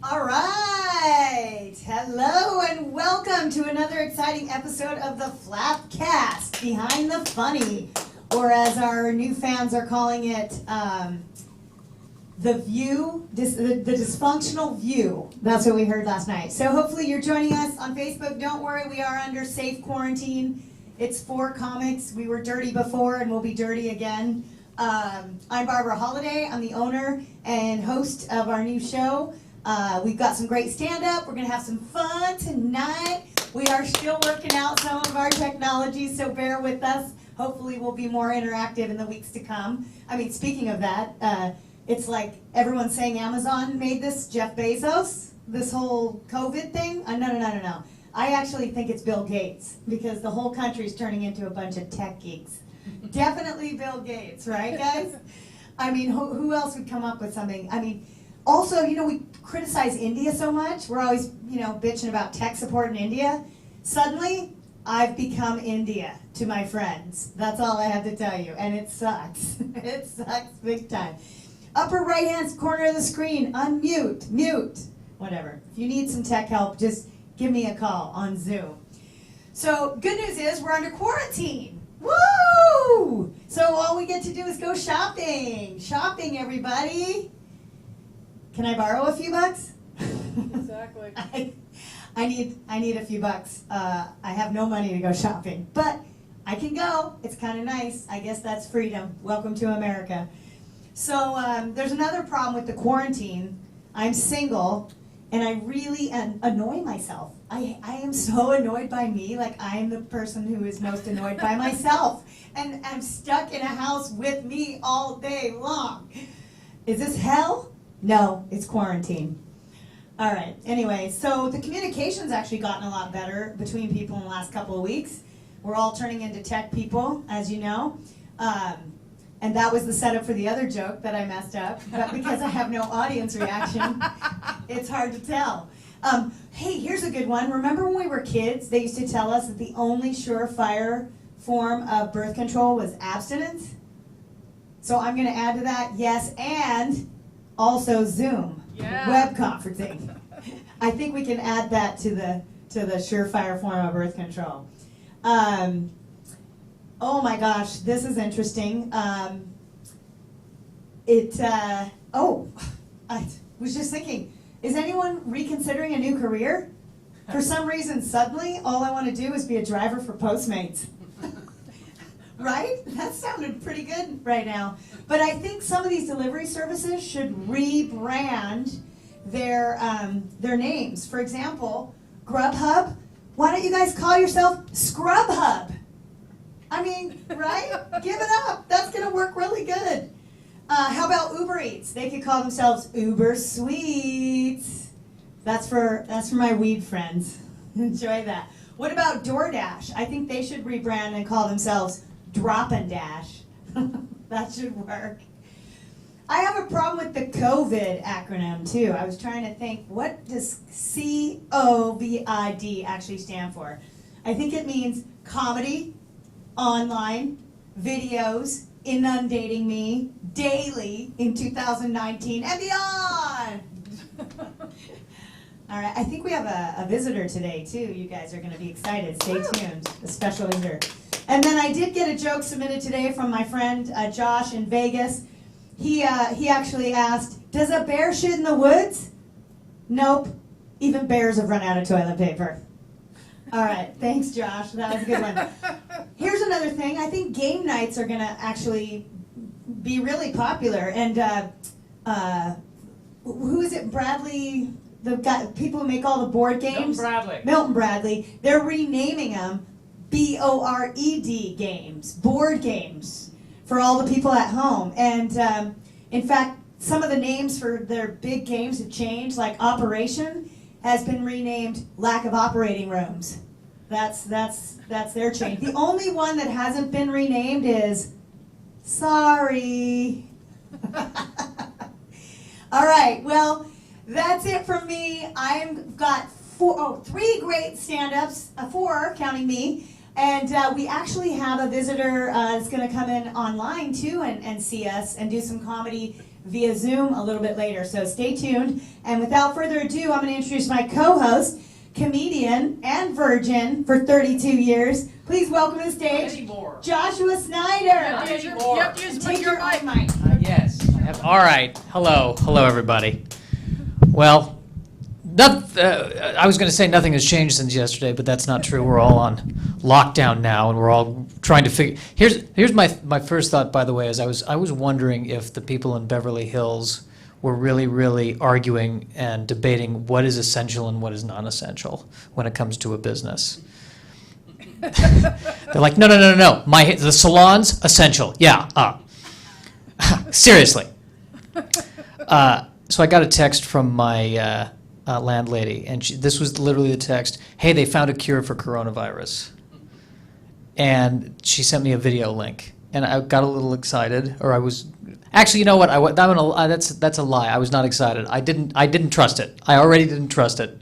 All right. Hello and welcome to another exciting episode of the FlappCast, Behind the Funny, or as our new fans are calling it, the view, the dysfunctional view. That's what we heard last night. So hopefully you're joining us on Facebook. Don't worry, we are under safe quarantine. It's 4 comics. We were dirty before and we'll be dirty again. I'm Barbara Holiday. I'm the owner and host of our new show. We've got some great stand-up. We're going to have some fun tonight. We are still working out some of our technology, so bear with us. Hopefully we'll be more interactive in the weeks to come. I mean, speaking of that, it's like everyone's saying Amazon made this, Jeff Bezos, this whole COVID thing. No. I actually think it's Bill Gates, because the whole country's turning into a bunch of tech geeks. Definitely Bill Gates, right, guys? I mean, who else would come up with something? I mean, also, we criticize India so much. We're always, bitching about tech support in India. Suddenly, I've become India to my friends. That's all I have to tell you. And it sucks. It sucks big time. Upper right-hand corner of the screen, unmute, mute, whatever. If you need some tech help, just give me a call on Zoom. So, good news is we're under quarantine. Woo! So all we get to do is go shopping. Shopping, everybody. Can I borrow a few bucks? Exactly. I need a few bucks. I have no money to go shopping, but I can go. It's kind of nice. I guess that's freedom. Welcome to America. So there's another problem with the quarantine. I'm single, and I really annoy myself. I am so annoyed by me, like I am the person who is most annoyed by myself. And I'm stuck in a house with me all day long. Is this hell? No, it's quarantine. All right, anyway, so the communication's actually gotten a lot better between people in the last couple of weeks. We're all turning into tech people, as you know. And that was the setup for the other joke that I messed up. But because I have no audience reaction, it's hard to tell. Hey, here's a good one. Remember when we were kids, they used to tell us that the only surefire form of birth control was abstinence? So I'm going to add to that, yes, and also Zoom, web conferencing. I think we can add that to the surefire form of birth control. Oh my gosh, this is interesting. I was just thinking, is anyone reconsidering a new career? For some reason, suddenly, all I want to do is be a driver for Postmates. Right? That sounded pretty good right now. But I think some of these delivery services should rebrand their names. For example, Grubhub. Why don't you guys call yourself Scrubhub? I mean, right? Give it up. That's going to work really good. How about Uber Eats? They could call themselves Uber Sweets. That's for my weed friends. Enjoy that. What about DoorDash? I think they should rebrand and call themselves Drop and Dash. That should work. I have a problem with the COVID acronym too. I was trying to think, what does COVID actually stand for? I think it means comedy, online, videos, inundating me daily in 2019 and beyond. All right, I think we have a visitor today too. You guys are going to be excited. Stay tuned. A special visitor. And then I did get a joke submitted today from my friend Josh in Vegas. He actually asked, does a bear shit in the woods? Nope. Even bears have run out of toilet paper. All right, thanks, Josh. That was a good one. Here's another thing. I think game nights are going to actually be really popular. And who is it? Bradley, the guy, people who make all the board games? Milton Bradley. They're renaming them BORED games, board games, for all the people at home. And in fact, some of the names for their big games have changed, like Operation has been renamed Lack of Operating Rooms. That's their change. The only one that hasn't been renamed is Sorry. All right, well, that's it from me. I've got 3 great stand-ups, 4, counting me. And we actually have a visitor that's going to come in online, too, and see us and do some comedy via Zoom a little bit later, so stay tuned. And without further ado, I'm going to introduce my co-host, comedian and virgin for 32 years. Please welcome to the stage, Joshua Snyder. You have to use your mic. Yes. All right. Hello, everybody. Well, I was going to say nothing has changed since yesterday, but that's not true. We're all on lockdown now, and we're all trying to figure. Here's my first thought, by the way, is I was wondering if the people in Beverly Hills were really arguing and debating what is essential and what is non-essential when it comes to a business. They're like, no. The salon's essential. Yeah. Seriously. So I got a text from my landlady, and this was literally the text: "Hey, they found a cure for coronavirus." And she sent me a video link, and I got a little excited, or I was. Actually, you know what? That's a lie. I was not excited. I didn't trust it. I already didn't trust it.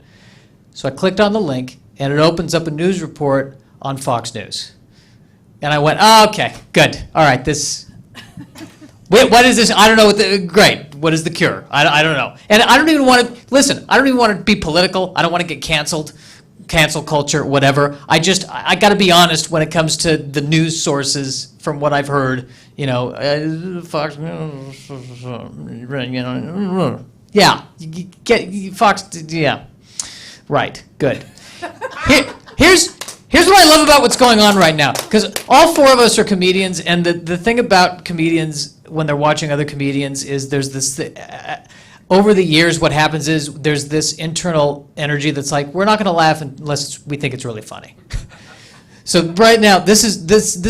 So I clicked on the link, and it opens up a news report on Fox News. And I went, oh, okay, good. All right, wait, what is this? I don't know great. What is the cure? I don't know. And I don't even want to, listen, I don't even want to be political. I don't want to get canceled, cancel culture, whatever. I got to be honest when it comes to the news sources from what I've heard. Fox News, yeah, Fox, yeah, right, good. Here's what I love about what's going on right now, because all four of us are comedians, and the thing about comedians when they're watching other comedians is there's this, over the years what happens is there's this internal energy that's like, we're not going to laugh unless we think it's really funny. So right now, this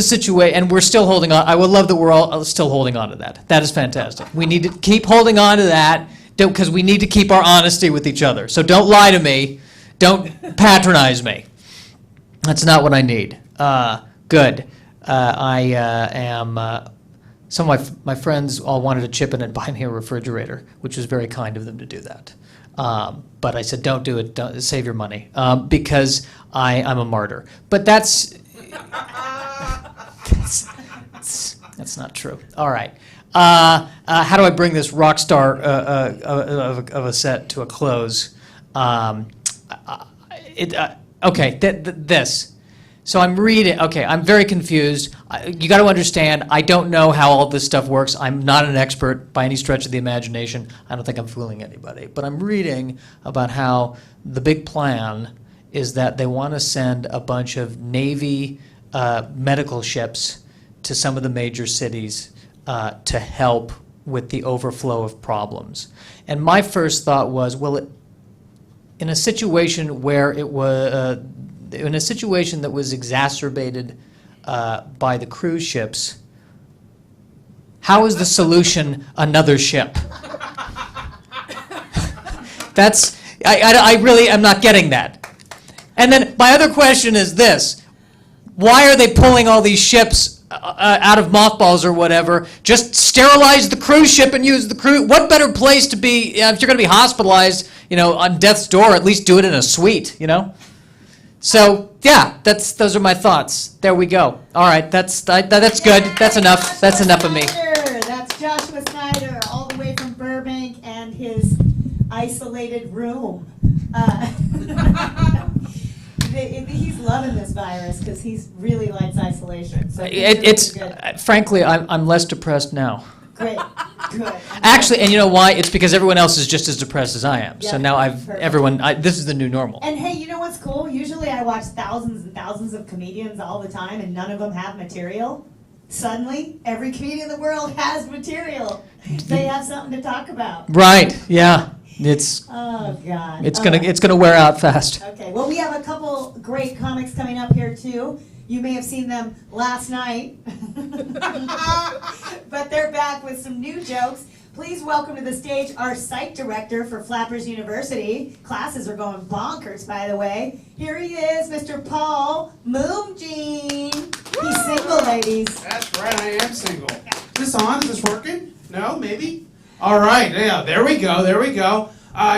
situation, and we're still holding on. I would love that we're all still holding on to that. That is fantastic. We need to keep holding on to that, because we need to keep our honesty with each other. So don't lie to me. Don't patronize me. That's not what I need. Good. I am. Some of my friends all wanted to chip in and buy me a refrigerator, which was very kind of them to do that. But I said, don't do it. Don't, save your money, because I'm a martyr. But that's not true. All right. How do I bring this rock star of a set to a close? Okay, this. So I'm reading. Okay, I'm very confused. You got to understand, I don't know how all this stuff works. I'm not an expert by any stretch of the imagination. I don't think I'm fooling anybody. But I'm reading about how the big plan is that they want to send a bunch of Navy medical ships to some of the major cities to help with the overflow of problems. And my first thought was, well, in a situation where it was, in a situation that was exacerbated by the cruise ships, how is the solution another ship? I really am not getting that. And then my other question is this: why are they pulling all these ships out of mothballs or whatever? Just sterilize the cruise ship and use the cruise. What better place to be if you're going to be hospitalized, on death's door? At least do it in a suite, So yeah, those are my thoughts. There we go. All right, that's good. That's enough. That's enough of me. That's Joshua Snyder, all the way from Burbank and his isolated room. He's loving this virus because he really likes isolation. So it's frankly, I'm less depressed now. Great, good. Actually, and you know why? It's because everyone else is just as depressed as I am. Yeah, so now perfect. This is the new normal. And hey, you know what's cool? Usually I watch thousands and thousands of comedians all the time, and none of them have material. Suddenly, every comedian in the world has material. They have something to talk about. Right? Yeah. Oh God. It's gonna wear out fast. Okay. Well, we have a couple great comics coming up here too. You may have seen them last night, but they're back with some new jokes. Please welcome to the stage our psych director for Flappers University. Classes are going bonkers, by the way. Here he is, Mr. Paul Moomjean. He's single, ladies. That's right, I am single. Is this on? Is this working? No? Maybe? All right, yeah, there we go.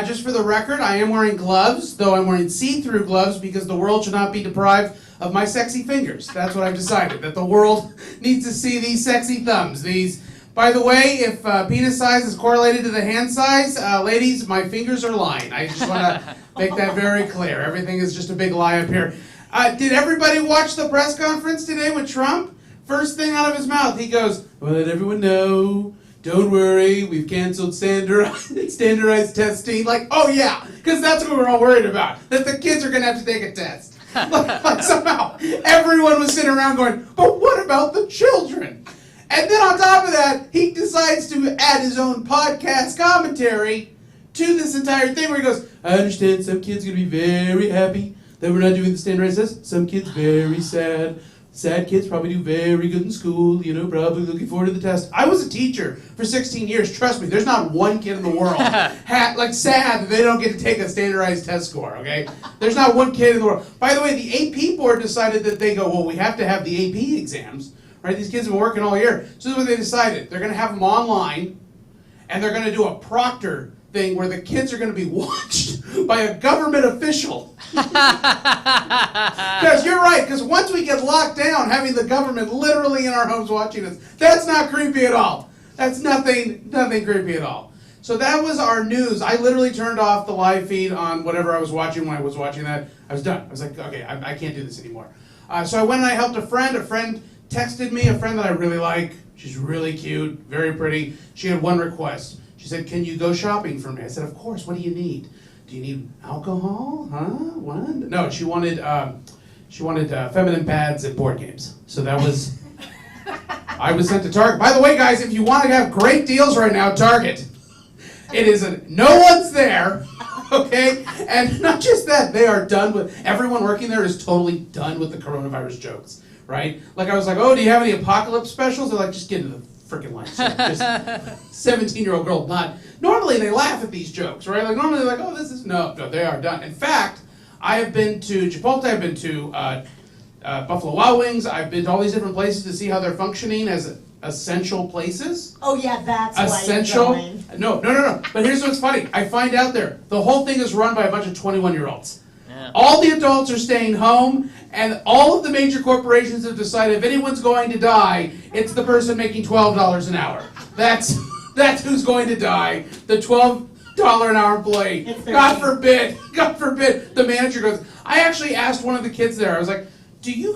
Just for the record, I am wearing gloves, though I'm wearing see-through gloves because the world should not be deprived of my sexy fingers. That's what I've decided, that the world needs to see these sexy thumbs, these By the way, if penis size is correlated to the hand size, ladies, my fingers are lying. I just want to make that very clear. Everything is just a big lie up here. Did everybody watch the press conference today with Trump? First thing out of his mouth, he goes, "Well, let everyone know, don't worry, we've canceled standardized testing." Like, oh yeah, because that's what we're all worried about, that the kids are going to have to take a test. like somehow everyone was sitting around going, but what about the children? And then on top of that, he decides to add his own podcast commentary to this entire thing where he goes, "I understand some kids are going to be very happy that we're not doing the standardized test. Some kids very sad. Sad kids probably do very good in school, probably looking forward to the test." I was a teacher for 16 years. Trust me, there's not one kid in the world sad that they don't get to take a standardized test score, okay? There's not one kid in the world. By the way, the AP board decided that they go, well, we have to have the AP exams, right? These kids have been working all year. So this is what they decided. They're going to have them online, and they're going to do a proctor thing where the kids are going to be watched by a government official. Because you're right, because once we get locked down, having the government literally in our homes watching us, that's not creepy at all. That's nothing creepy at all. So that was our news. I literally turned off the live feed on whatever I was watching when I was watching that. I was done. I was like, okay, I can't do this anymore. So I went and I helped a friend. A friend texted me, a friend that I really like. She's really cute, very pretty. She had one request. She said, "Can you go shopping for me?" I said, "Of course. What do you need? Do you need alcohol? Huh? What?" No, she wanted feminine pads and board games. So that was. I was sent to Target. By the way, guys, if you want to have great deals right now, Target. It is no one's there, okay? And not just that, they are done with. Everyone working there is totally done with the coronavirus jokes, right? Like I was like, "Oh, do you have any apocalypse specials?" They're like, "Just get into the freaking line." So just 17-year-old girl, not. Normally they laugh at these jokes, right? Like normally they're like, "Oh, this is." No, they are done. In fact, I have been to Chipotle, I've been to Buffalo Wild Wings, I've been to all these different places to see how they're functioning as essential places. Oh yeah, that's essential. Why you're going. No. But here's what's funny. I find out there, the whole thing is run by a bunch of 21-year-olds. Yeah. All the adults are staying home, and all of the major corporations have decided if anyone's going to die, it's the person making $12 an hour. That's who's going to die. The $12 an hour employee. God forbid. The manager goes, I actually asked one of the kids there, I was like, did you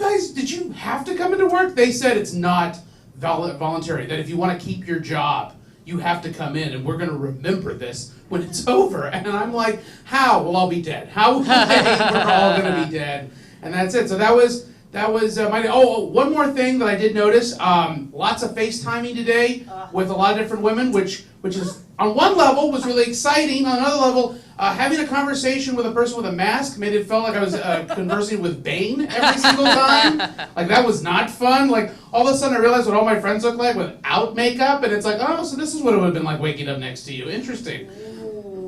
have to come into work? They said it's not voluntary, that if you want to keep your job, you have to come in, and we're going to remember this when it's over. And I'm like, how? Well, I'll be dead. How? We're all going to be dead. And that's it. So that was my. One more thing that I did notice. Lots of FaceTiming today with a lot of different women, which is on one level was really exciting. On another level, having a conversation with a person with a mask made it feel like I was conversing with Bane every single time. Like that was not fun. Like all of a sudden I realized what all my friends look like without makeup, and it's like, oh, so this is what it would have been like waking up next to you. Interesting.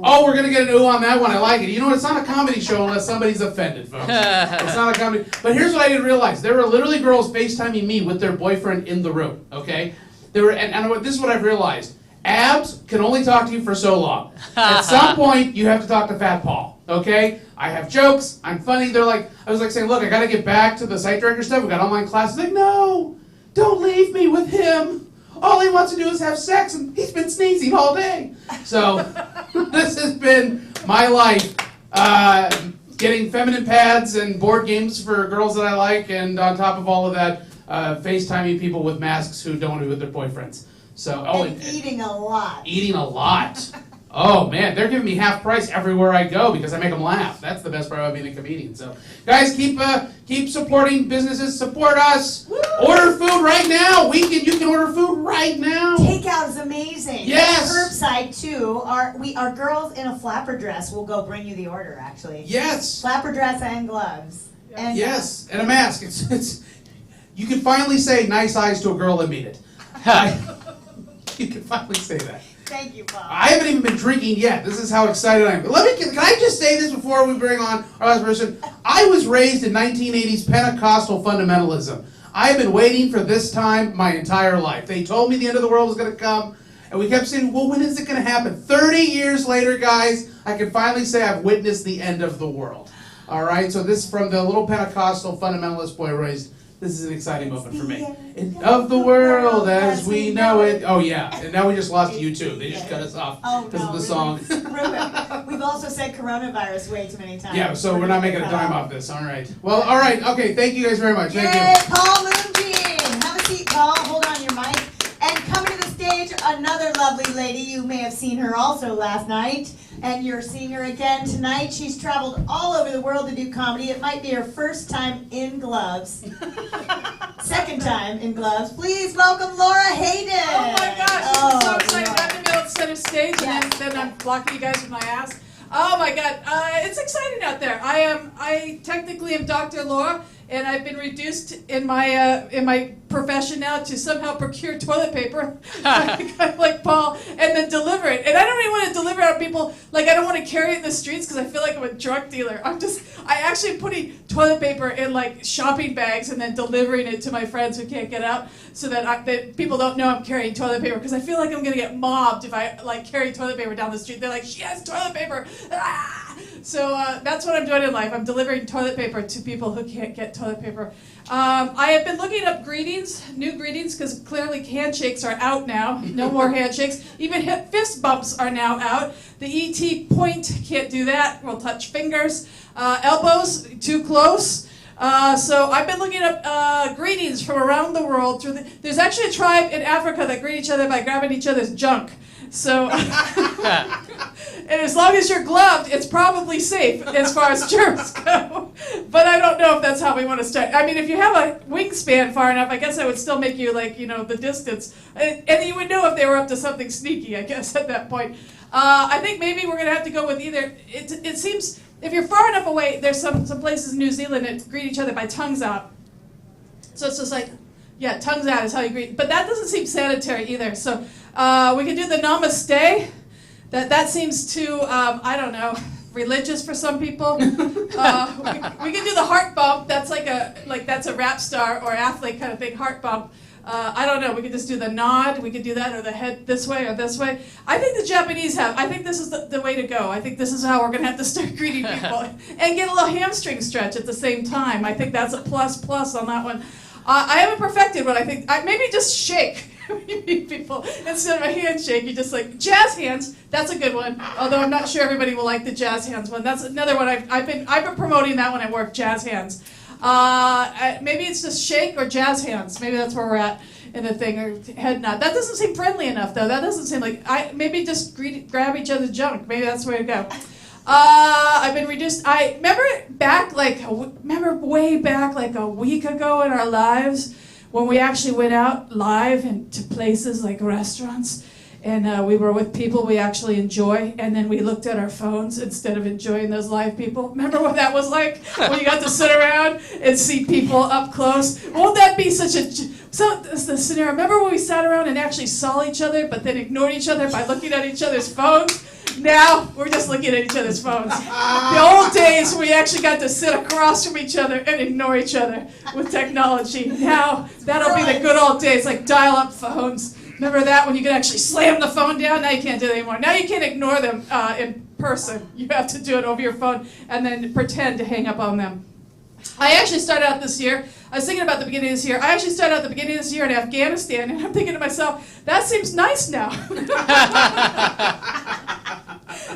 Oh, we're gonna get an ooh on that one. I like it. You know what? It's not a comedy show unless somebody's offended, folks. It's not a comedy. But here's what I didn't realize: there were literally girls FaceTiming me with their boyfriend in the room. Okay, and this is what I've realized: abs can only talk to you for so long. At some point, you have to talk to Fat Paul. Okay, I have jokes. I'm funny. I was like saying, look, I got to get back to the site director stuff. We got online classes. Like, no, don't leave me with him. All he wants to do is have sex, and he's been sneezing all day. So this has been my life, getting feminine pads and board games for girls that I like, and on top of all of that, FaceTiming people with masks who don't want to be with their boyfriends. So and eating a lot. Eating a lot. Oh man, they're giving me half price everywhere I go because I make them laugh. That's the best part about being a comedian. So, guys, keep supporting businesses. Support us. Woo! Order food right now. You can order food right now. Takeout is amazing. Yes. Curbside too. Our girls in a flapper dress will go bring you the order. Actually. Yes. Flapper dress and gloves. And yes, and a mask. It's you can finally say nice eyes to a girl and mean it. You can finally say that. Thank you, Bob. I haven't even been drinking yet. This is how excited I am. Can I just say this before we bring on our last person? I was raised in 1980s Pentecostal fundamentalism. I have been waiting for this time my entire life. They told me the end of the world was going to come, and we kept saying, well, when is it going to happen? 30 years later, guys, I can finally say I've witnessed the end of the world. All right? So this is from the little Pentecostal fundamentalist boy raised This is an exciting moment for me. Of the world as we know it. Oh yeah, and now we just lost YouTube. They just cut us off because of the song. We've also said coronavirus way too many times. Yeah, so we're not making a dime off this. All right. Well, all right. Okay. Thank you guys very much. Thank Yay, you. Paul Moonbeam. Have a seat, Paul. Hold on your mic. And coming to the stage, another lovely lady. You may have seen her also last night, and you're seeing her again tonight. She's traveled all over the world to do comedy. It might be her first time in gloves. Second time in gloves. Please welcome Laura Hayden. Oh my gosh, I'm so excited. Laura. I'm going to be able to center stage and then I'm blocking you guys with my ass. Oh my god, it's exciting out there. I technically am Dr. Laura, and I've been reduced in my profession now to somehow procure toilet paper, kind of like Paul, and then deliver it. And I don't even want to deliver it on people, like I don't want to carry it in the streets because I feel like I'm a drug dealer. I actually am putting toilet paper in like shopping bags and then delivering it to my friends who can't get out so that people don't know I'm carrying toilet paper because I feel like I'm going to get mobbed if I like carry toilet paper down the street. They're like, she has toilet paper. Ah! So that's what I'm doing in life. I'm delivering toilet paper to people who can't get toilet paper. I have been looking up new greetings, because clearly handshakes are out now. No more handshakes. Even fist bumps are now out. The E.T. point can't do that. We'll touch fingers. Elbows, too close. So I've been looking up greetings from around the world. There's actually a tribe in Africa that greet each other by grabbing each other's junk. So, and as long as you're gloved, it's probably safe as far as germs go. But I don't know if that's how we want to start. I mean, if you have a wingspan far enough, I guess I would still make you like, the distance. And you would know if they were up to something sneaky, I guess, at that point. I think maybe we're going to have to go with either. It seems, if you're far enough away, there's some places in New Zealand that greet each other by tongues out. So it's just like, yeah, tongues out is how you greet. But that doesn't seem sanitary either. So we can do the namaste. That seems too, I don't know, religious for some people. We can do the heart bump. That's that's a rap star or athlete kind of thing, heart bump. I don't know. We could just do the nod. We could do that, or the head this way or this way. I think the Japanese have. I think this is the way to go. I think this is how we're going to have to start greeting people and get a little hamstring stretch at the same time. I think that's a plus on that one. I haven't perfected what I think. Maybe just shake. You meet people instead of a handshake. You just like jazz hands. That's a good one. Although I'm not sure everybody will like the jazz hands one. That's another one. I've been promoting that when I work. Jazz hands. Maybe it's just shake or jazz hands. Maybe that's where we're at in the thing, or head nod. That doesn't seem friendly enough, though. That doesn't seem like maybe just grab each other's junk. Maybe that's the way to go. I've been reduced. I remember way back like a week ago in our lives when we actually went out live into places like restaurants. And we were with people we actually enjoy, and then we looked at our phones instead of enjoying those live people. Remember what that was like? When you got to sit around and see people up close? Won't that be such a... So, the scenario, remember when we sat around and actually saw each other, but then ignored each other by looking at each other's phones? Now, we're just looking at each other's phones. The old days, we actually got to sit across from each other and ignore each other with technology. Now, that'll be the good old days, like dial-up phones. Remember that when you could actually slam the phone down? Now you can't do that anymore. Now you can't ignore them in person. You have to do it over your phone and then pretend to hang up on them. I actually started out this year, I was thinking about the beginning of this year, I actually started out the beginning of this year in Afghanistan, and I'm thinking to myself, that seems nice now.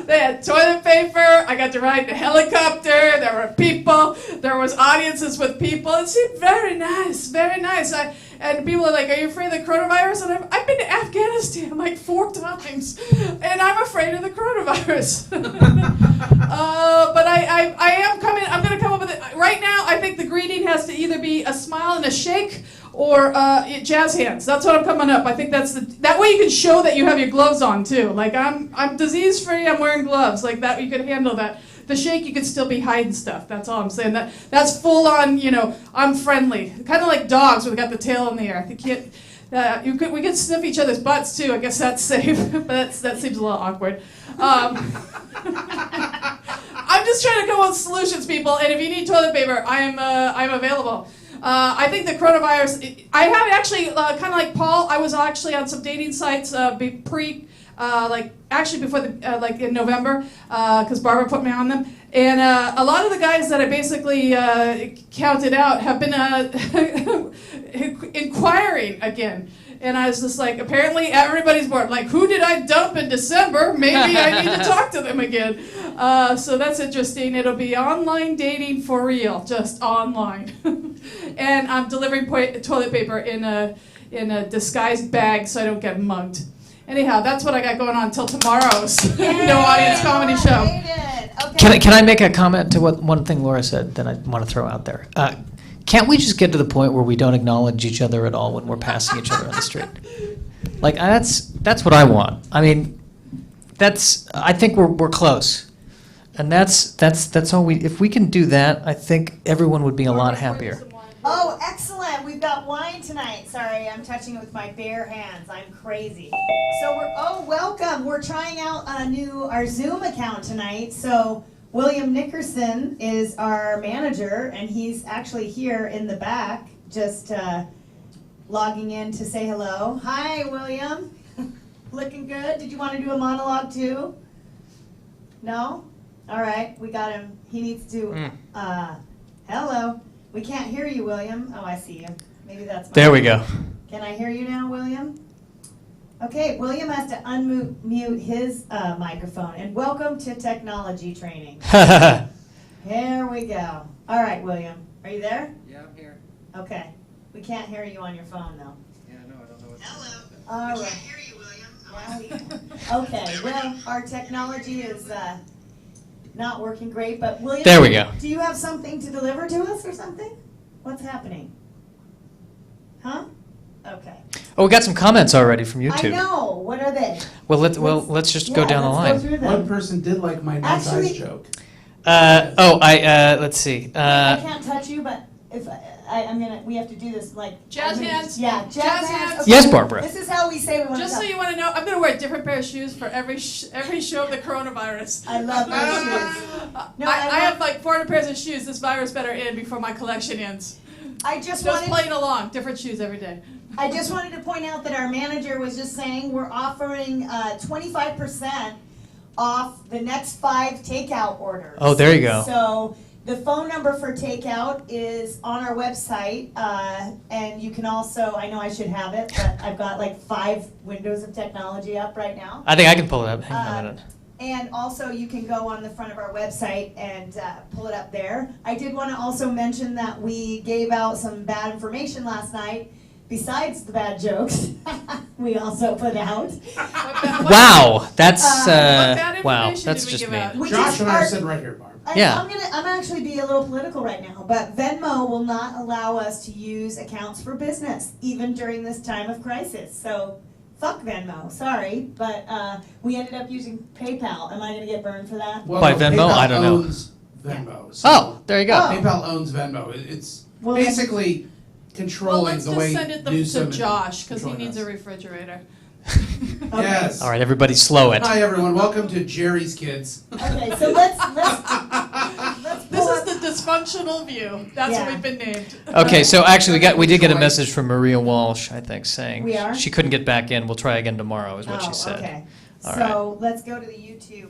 They had toilet paper, I got to ride in a helicopter, there were people, there was audiences with people. It seemed very nice, very nice. And people are like, are you afraid of the coronavirus? And I've been to Afghanistan like 4 times, and I'm afraid of the coronavirus. But I am coming, I'm going to come up with it. Right now, I think the greeting has to either be a smile and a shake, or jazz hands. That's what I'm coming up. I think that way you can show that you have your gloves on too. Like I'm disease free. I'm wearing gloves. Like that, you can handle that. The shake, you could still be hiding stuff. That's all I'm saying. That's full on. I'm friendly. Kind of like dogs when they got the tail in the air. We could sniff each other's butts too. I guess that's safe, but that seems a little awkward. I'm just trying to come up with solutions, people. And if you need toilet paper, I'm available. I think the coronavirus, I have actually, kind of like Paul, I was actually on some dating sites like actually before the like in November, because Barbara put me on them. And a lot of the guys that I basically counted out have been inquiring again. And I was just like, apparently everybody's bored. Like, who did I dump in December? Maybe I need to talk to them again. So that's interesting. It'll be online dating for real, just online. And I'm delivering toilet paper in a disguised bag so I don't get mugged. Anyhow, that's what I got going on until tomorrow's No Audience Comedy Show. Okay. Can I make a comment to what one thing Laura said that I want to throw out there? Can't we just get to the point where we don't acknowledge each other at all when we're passing each other on the street? Like that's what I want. I mean, I think we're close, and that's all we. If we can do that, I think everyone would be a lot happier. Oh, excellent. We've got wine tonight. Sorry, I'm touching it with my bare hands. I'm crazy. So welcome. We're trying out our Zoom account tonight. So William Nickerson is our manager, and he's actually here in the back, just logging in to say hello. Hi, William. Looking good. Did you want to do a monologue too? No? All right, we got him. He needs to, hello. We can't hear you, William. Oh, I see you. Maybe that's There we go. Can I hear you now, William? Okay, William has to unmute his microphone. And welcome to technology training. Here we go. All right, William. Are you there? Yeah, I'm here. Okay. We can't hear you on your phone, though. Yeah, no, I don't know what's All right. hear you, William. Okay, well, our technology is not working great, but William, There we go. do you have something to deliver to us or something? What's happening? Huh? Okay. Oh, we got some comments already from I YouTube. know. What are they? Well, let's just go down the let's line. Go through them. One person did like my nice eyes Actually- joke. Let's see. I can't touch you, but if I'm gonna, we have to do this like Jazz I'm gonna- hands. Yeah, jazz Jazz hands. hands. Okay. Yes, Barbara. This is how we say we want Just to. so you want to know, I'm going to wear a different pair of shoes for every show of the coronavirus. I love those shoes. No, I have like 400 pairs of shoes this virus better end before my collection ends. I just Just wanted. playing along, different shoes every day. I just wanted to point out that our manager was just saying we're offering 25% off the next 5 takeout orders. Oh, there you go. So the phone number for takeout is on our website, and you can also, I know I should have it, but I've got like 5 windows of technology up right now. I think I can pull it up. Hang on a minute. And also you can go on the front of our website and pull it up there. I did want to also mention that we gave out some bad information last night. Besides the bad jokes, we also put out. Wow, that's What bad wow, information that's did we just give me. out? We Josh just and I are are- sitting right here, Barb. Yeah. I'm gonna actually be a little political right now, but Venmo will not allow us to use accounts for business, even during this time of crisis. So, fuck Venmo, sorry, but we ended up using PayPal. Am I gonna get burned for that? Well, By no, Venmo? PayPal I don't know. owns Venmo. So Oh, there you go. Oh. PayPal owns Venmo. It's Well, then- basically Well, controlling let's the just way send it Newsom to and Josh because he controlling needs us. a refrigerator. Yes. All right, everybody, slow it. Hi everyone. Welcome to Jerry's Kids. Okay, so let's This pull is up- the dysfunctional view. That's Yeah. what we've been named. Okay, so actually, we did get a message from Maria Walsh, I think, saying We are? she couldn't get back in. We'll try again tomorrow, is what she said. Okay. All So let's go to the YouTube.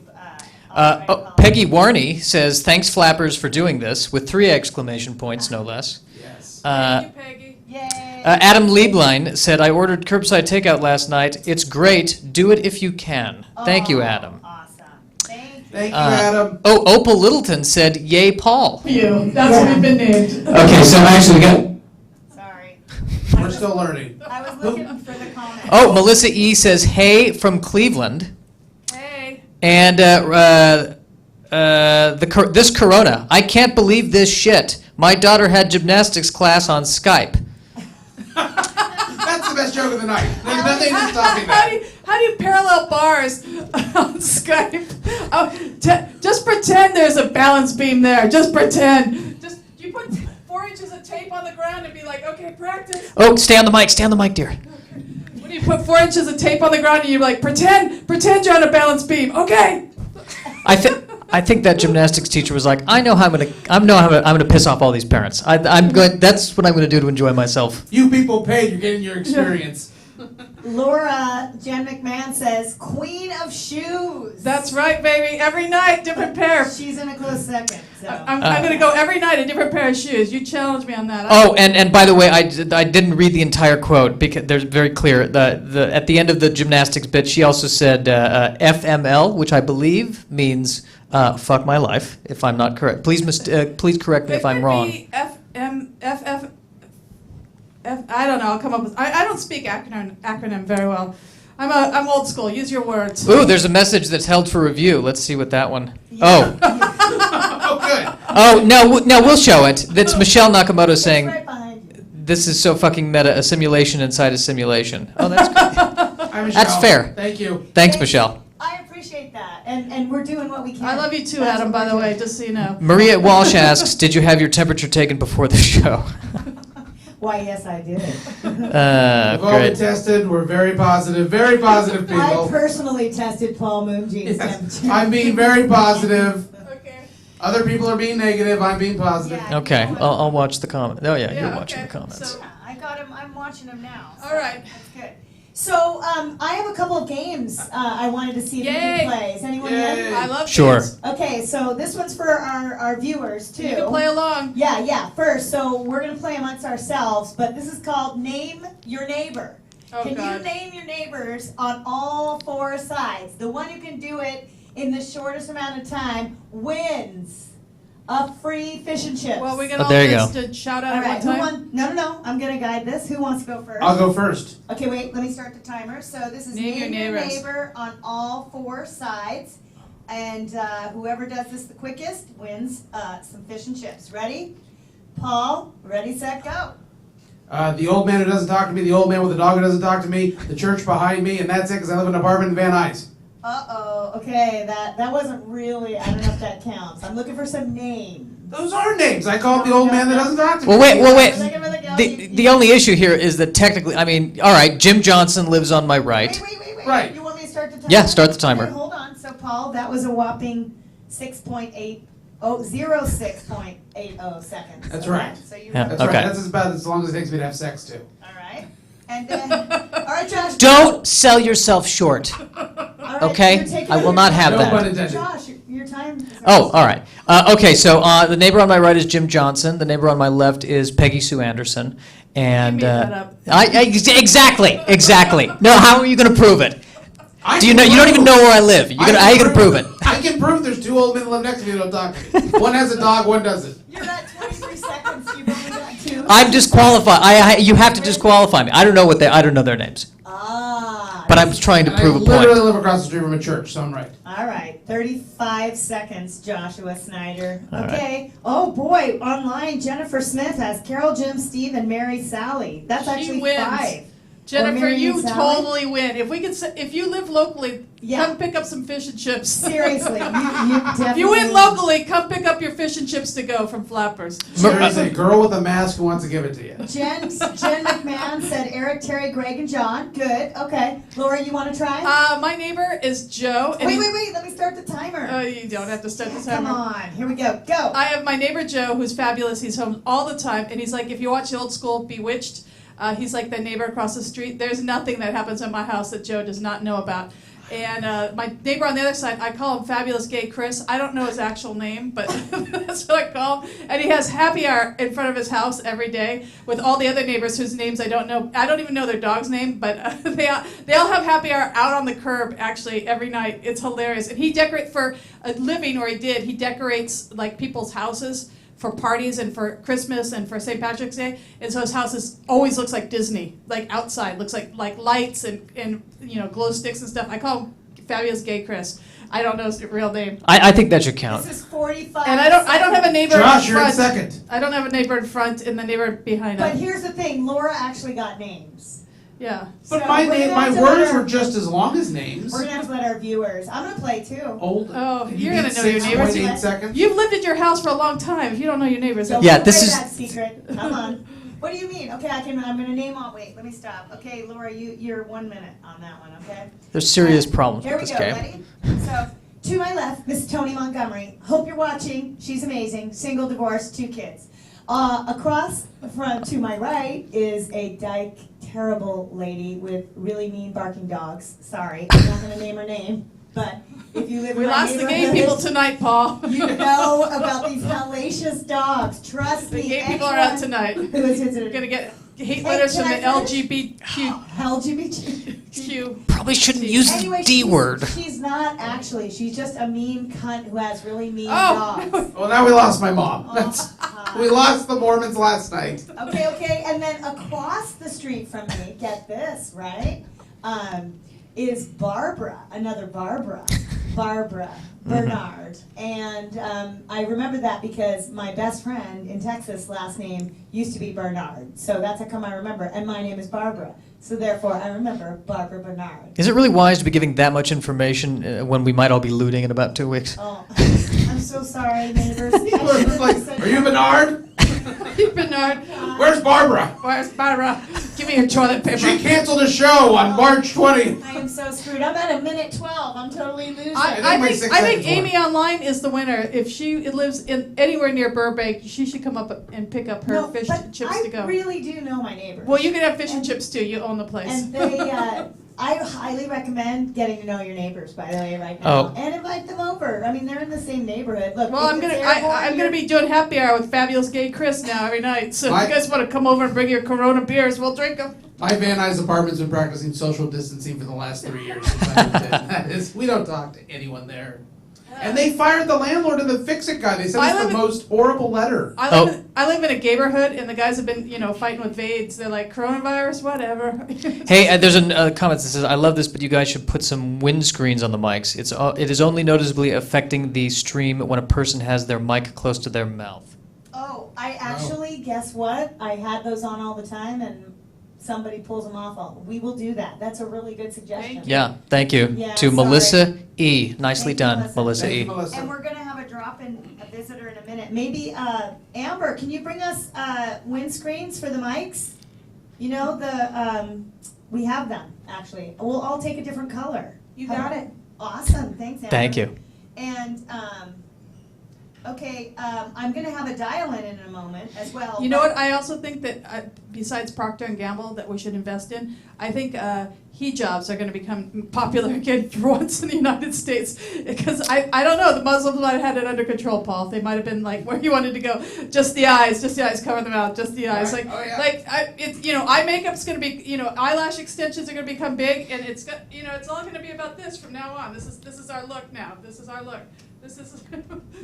I'll try and call Peggy it. Warney says, "Thanks, Flappers, for doing this," with 3 exclamation points, no less. Yes. Thank you, Peggy. Yay. Adam Lieblein said, "I ordered curbside takeout last night. It's great. Do it if you can." Thank you, Oh, Adam. Awesome. Thank you. Thank you, Adam. Oh, Opal Littleton said, "Yay, Paul." You. That's what we've been named. Okay, so actually we got. Sorry. We're still learning. I was looking for the comment. Oh, Melissa E says, "Hey" from Cleveland, Hey. and this Corona. I can't believe this shit. My daughter had gymnastics class on Skype. That's the best joke of the night. There's nothing to stopping How do that. how do you parallel bars on Skype? Oh, just pretend there's a balance beam there. Just pretend. Just you put 4 inches of tape on the ground and be like, okay, practice. Oh, stay on the mic, dear. When you put 4 inches of tape on the ground and you're like, pretend you're on a balance beam. Okay. I think that gymnastics teacher was like, I know how I'm gonna piss off all these parents. That's what I'm gonna do to enjoy myself. You people paid. You're getting your experience. Laura Jen McMahon says, Queen of Shoes. That's right, baby. Every night, different pair. She's in a close second. So. I'm going to go every night a different pair of shoes. You challenge me on that. Oh, and by the way, I didn't read the entire quote because there's very clear. At the end of the gymnastics bit, she also said FML, which I believe means fuck my life, if I'm not correct. Please correct me if I'm wrong. I don't know. I'll come up with. I don't speak acronym very well. I'm old school. Use your words. Ooh, there's a message that's held for review. Let's see what that one. Yeah. Oh, good. Oh no, we'll show it. That's Michelle Nakamoto It's saying, right behind you. "This is so fucking meta. A simulation inside a simulation." Oh, that's great. Hi, Michelle. That's fair. Thank you. Thanks, Thank you. Michelle. I appreciate that. And we're doing what we can. I love you too, That's Adam. what By the we're way, doing. just so you know. Maria Walsh asks, "Did you have your temperature taken before the show?" Why, yes, I did. We've all been Great. tested. We're very positive people. I personally tested Paul Moonjean's Yes. temperature. I'm being very positive. Okay. Other people are being negative. I'm being positive. Yeah. Okay, I'll watch the comment. Oh yeah, Yeah, you're watching okay. the comments. So- Yeah, I got him. I'm watching him now. So All right. That's good. So I have a couple of games I wanted to see if you Yay. can play. Is anyone Yay. in? I love Sure. games. Okay, so this one's for our viewers too. You can play along. Yeah. First, so we're gonna play amongst ourselves, but this is called Name Your Neighbor. Oh Can God. you name your neighbors on all four sides? The one who can do it in the shortest amount of time wins a free fish and chips. Well, we can Oh, all there you just go. shout out all at right, one who time. won? No. I'm gonna guide this. Who wants to go first? I'll go first. Okay, wait. Let me start the timer. So this is Name your neighbors. neighbor on all four sides, and whoever does this the quickest wins some fish and chips. Ready? Paul, ready, set, go. The old man who doesn't talk to me, the old man with the dog who doesn't talk to me, the church behind me, and that's it because I live in an apartment in Van Nuys. Uh-oh. Okay, that wasn't really. I don't know if that counts. I'm looking for some names. Those are names. I call it the old man that doesn't talk to me. Well, wait. The The only issue here is that technically, I mean, all right, Jim Johnson lives on my right. Wait. Right. You want me to start the timer? Yeah, start the timer. Okay, hold on. So, Paul, that was a whopping 06.80 seconds. That's Okay, right. So you. Yeah. That's Okay. right. That's about as long as it takes me to have sex, too. All right. And then, all right, Josh. Don't sell yourself short. All right, Okay? you're taking I will over. not have No that. pun intended. Josh, your time. is Oh, up. all right. Okay, so the neighbor on my right is Jim Johnson. The neighbor on my left is Peggy Sue Anderson. And You made that up. exactly. No, how are you going to prove it? Do you know? You don't even know where I live. How are you going to prove it? I can prove there's two old men that live next to me that don't talk to me. One has a dog, one doesn't. You're at 23 seconds. You've only got two. I'm disqualified. You have to disqualify me. I don't know I don't know their names. Ah. But I'm trying to And prove I a literally point. live across the street from a church, so I'm right. All right, 35 seconds, Joshua Snyder. All right. Okay. Oh boy, online, Jennifer Smith has Carol, Jim, Steve, and Mary Sally. That's She actually wins. 5. Jennifer, Mary you and Sally? totally win. If we could, if you live locally, Yeah. come pick up some fish and chips. Seriously, you definitely. If you win locally, come pick up your fish and chips to go from Flappers. There's a girl with a mask who wants to give it to you. Jen McMahon said Eric, Terry, Greg, and John. Good. Okay. Laura, you want to try? My neighbor is Joe. And wait. Let me start the timer. You don't have to start the Come timer. on. Here we go. Go. I have my neighbor Joe, who's fabulous. He's home all the time, and he's like, if you watch the old school Bewitched, he's like the neighbor across the street. There's nothing that happens at my house that Joe does not know about. And my neighbor on the other side, I call him Fabulous Gay Chris. I don't know his actual name, but that's what I call him. And he has happy hour in front of his house every day with all the other neighbors whose names I don't know. I don't even know their dog's name, but they all have happy hour out on the curb actually every night. It's hilarious. And he decorates for a living, or he did. He decorates like people's houses for parties and for Christmas and for St. Patrick's Day, and so his house always looks like Disney, like outside, looks like lights and glow sticks and stuff. I call him Fabulous Gay Chris. I don't know his real name. I think that should count. This is 45. And I don't have a neighbor Josh, in you're in front. second. I don't have a neighbor in front and the neighbor behind But him. here's the thing. Laura actually got names. Yeah. So But my we're gonna my have to words let our- were just as long as names. We're gonna have to let our viewers. I'm gonna play too. Old. Oh, Can you're you gonna beat know your neighbors. 6.8 seconds. You've lived at your house for a long time. If you don't know your neighbors, Don't Yeah, give this away is- that secret. Come on. What do you mean? Okay, I'm gonna name all. Wait, let me stop. Okay, Laura, you're 1 minute on that one. Okay. There's serious problems Here with we this go. game. Ready? So, to my left, Miss Toni Montgomery. Hope you're watching. She's amazing. Single, divorced, 2 kids. Across from to my right is a terrible lady with really mean barking dogs. Sorry, I'm not gonna name her name, but if you live in We my lost the gay neighborhood, people tonight, Paul. you know about these hellacious dogs. Trust The me. gay people are out anyone tonight. Who is We're visited gonna get hate Hey, letters can from I the finish? LGBTQ. LGBT. Probably shouldn't use Anyway, the D word. She's not actually. She's just a mean cunt who has really mean Oh, dogs. Well, now we lost my mom. Oh, We lost the Mormons last night. Okay, and then across the street from me, get this, right? Is Barbara, another Barbara Bernard. And I remember that because my best friend in Texas, last name used to be Bernard. So that's how come I remember. And my name is Barbara. So therefore, I remember Barbara Bernard. Is it really wise to be giving that much information when we might all be looting in about 2 weeks? Oh, I'm so sorry, neighbors. I shouldn't have Like, said are you Bernard? Bernard, Where's Barbara? where's Barbara? Give me your toilet She paper. canceled a show on March 20th. I am so screwed. I'm at a minute 12. I'm totally losing. I my think 6 I think seconds won. Amy online is the winner. If she lives in anywhere near Burbank, she should come up and pick up her No, fish but and chips I to go. really do know my neighbors. Well, you can have fish and chips too. You own the place. And they, I highly recommend getting to know your neighbors, by the way, right now, Oh. and invite them over. I mean, they're in the same neighborhood. Look, Well, if I'm it's gonna airborne, I'm gonna you're- be doing happy hour with Fabulous Gay Chris now every night. So if I- you guys want to come over and bring your Corona beers, we'll drink them. My Van Nuys apartment's been practicing social distancing for the last 3 years. since I moved in. That is, we don't talk to anyone there. And they fired the landlord and the fix-it guy. They sent I us live the in- most horrible letter. I live in a neighborhood, and the guys have been fighting with AIDS. They're like coronavirus, whatever. Hey, there's a comment that says, "I love this, but you guys should put some windscreens on the mics. It is only noticeably affecting the stream when a person has their mic close to their mouth." Oh, I actually, guess what? I had those on all the time, and somebody pulls them off. We will do that. That's a really good suggestion. Thank you. Yeah, thank you Yeah, to sorry. Melissa E. Nicely Thank you, done, Melissa. Melissa Thank you, E. Melissa. And we're gonna have a drop-in a visitor in a minute. Maybe Amber, can you bring us windscreens for the mics? You know we have them actually. We'll all take a different color. You got it. Awesome. Thanks, Amber. Thank you. And okay, I'm gonna have a dial-in a moment as well. You know but- what? I also think that besides Procter and Gamble, that we should invest in. I think hijabs are going to become popular again for once in the United States. Because I don't know, the Muslims might have had it under control, Paul. They might have been like where you wanted to go. Just the eyes, cover them out, just the eyes. Right. Like, Oh, yeah. it's eye makeup's going to be, eyelash extensions are going to become big, and it's all going to be about this from now on. This is our look now. This is our look. This is.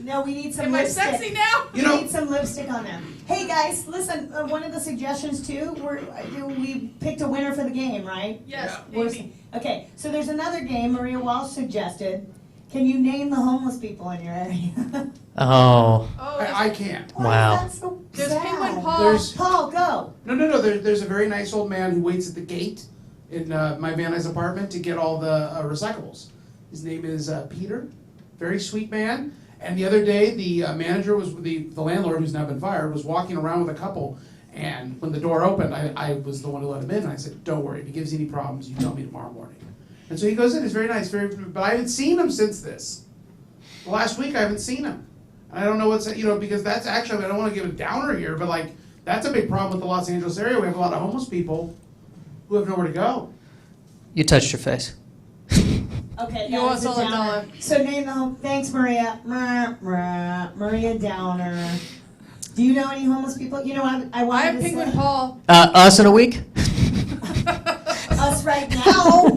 No, we need some Am I lipstick. sexy now? We need some lipstick on them. Hey guys, listen. One of the suggestions too. We picked a winner for the game, right? Yes, What is- Amy. Okay, so there's another game Maria Walsh suggested. Can you name the homeless people in your area? Oh, Oh, I can't. Why Wow. is that so there's sad? Penguin Paul. There's Paul, go. no. There's a very nice old man who waits at the gate in my Van Nuys apartment to get all the recyclables. His name is Peter. Very sweet man. And the other day, the manager was the landlord, who's now been fired, was walking around with a couple. And when the door opened, I was the one who let him in. And I said, "Don't worry. If he gives you any problems, you tell me tomorrow morning." And so he goes in. He's very nice. But I haven't seen him since this. The last week, I haven't seen him. And I don't know what's because that's actually, I don't want to give a downer here, but like that's a big problem with the Los Angeles area. We have a lot of homeless people who have nowhere to go. you touched your face. Okay, You that owe was us a all a downer. dollar. So name the home. Thanks, Maria. Maria Downer. Do you know any homeless people? You know, I I wanted have to Penguin say Paul. Us in a week? us right now.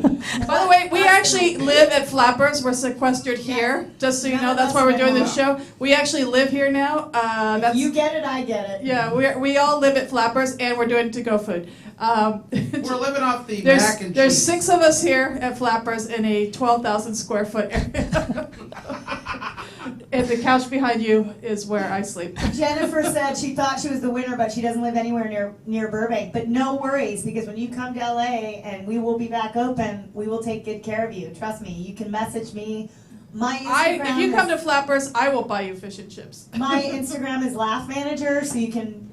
By the way, we actually live at Flappers. We're sequestered here, just so you know. That's why we're doing this show. We actually live here now. That's You get it, I get it. yeah. We all live at Flappers, and we're doing to-go food. We're living off the mac and there's cheese. 6 of us here at Flappers in a 12,000 square foot area. And the couch behind you is where I sleep. Jennifer said she thought she was the winner, but she doesn't live anywhere near Burbank. But no worries, because when you come to LA and we will be back open, we will take good care of you. Trust me. You can message me My Instagram If you come to is, Flappers, I will buy you fish and chips. my Instagram is Laugh Manager, so you can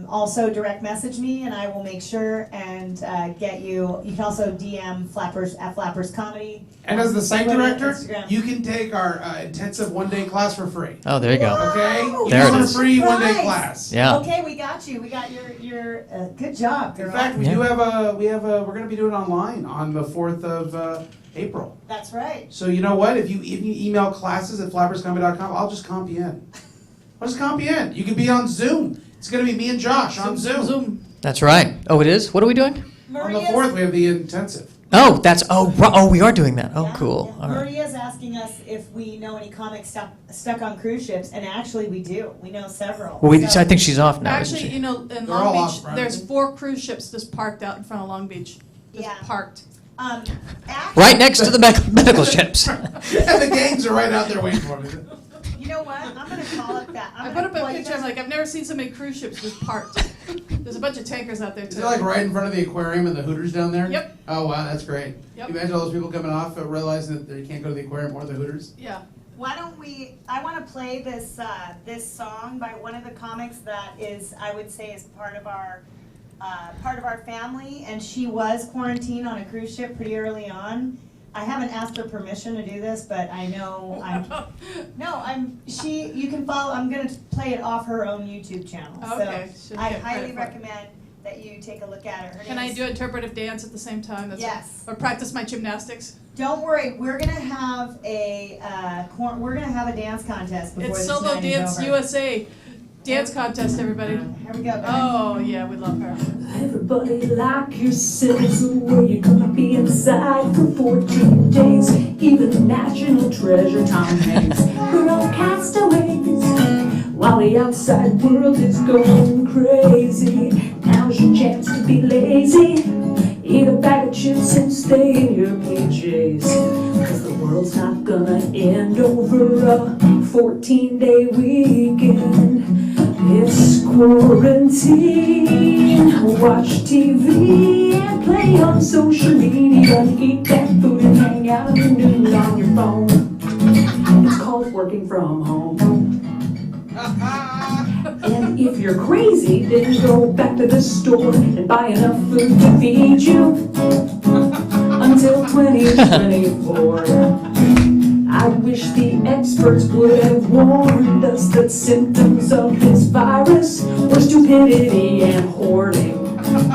also direct message me, and I will make sure and get you. You can also DM Flappers at Flappers Comedy. And as the site Twitter, director, Instagram. you can take our intensive one-day class for free. Oh, there you go. Okay? Wow, There it You is. a free one-day surprise. class. Yeah. Okay, we got you. We got your good job, girl. In fact, we Yeah. do have we're going to be doing it online on the 4th of April. That's right. So you know what? If you email classes@flapperscomedy.com, I'll just comp you in. I'll just comp you in. You can be on Zoom. It's going to be me and Josh on Zoom. That's right. Oh, it is? What are we doing? On the 4th, we have the intensive. Oh, we are doing that. Oh, Yeah, cool. yeah. All right. Maria's asking us if we know any comics stuck on cruise ships, and actually we do. We know several. Well, So- I think she's off now, isn't Actually, she? you know, in They're Long all Beach, off, Brandon. there's 4 cruise ships just parked out in front of Long Beach. Just Yeah. parked. actually, Right next to the medical ships. And the gangs are right out there waiting for me. You know what? I'm gonna call it that. I put up a picture, I'm like, I've never seen so many cruise ships just parked. There's a bunch of tankers out there Is too. it like right in front of the aquarium and the Hooters down there? Yep. Oh wow, that's great. Yep. You imagine all those people coming off realizing that they can't go to the aquarium or the Hooters? Yeah. Why don't we? I want to play this this song by one of the comics that is, I would say, is part of our family, and she was quarantined on a cruise ship pretty early on. I haven't asked her permission to do this, but I know you can follow. I'm gonna play it off her own YouTube channel. Okay, So should I get highly credit for it. recommend that you take a look at it. Her Can name I is- do interpretive dance at the same time? Yes. Or practice my gymnastics? Don't worry, we're gonna have a dance contest before It's this Solo night is Dance over. USA dance contest, everybody. Here we go. Guys. Oh, yeah, we love her. Everybody like yourselves, where you gonna be inside for 14 days? Even the national treasure Tom Hanks, we're all castaways. While the outside world is going crazy, now's your chance to be lazy. Eat a bag of chips and stay in your PJs. Cause the world's not gonna end over a 14-day weekend. It's quarantine. Watch TV and play on social media. Eat that food and hang out in the nude on your phone. It's called working from home. And if you're crazy, then go back to the store and buy enough food to feed you until 2024. I wish the experts would have warned us that symptoms of this virus were stupidity and hoarding. Cause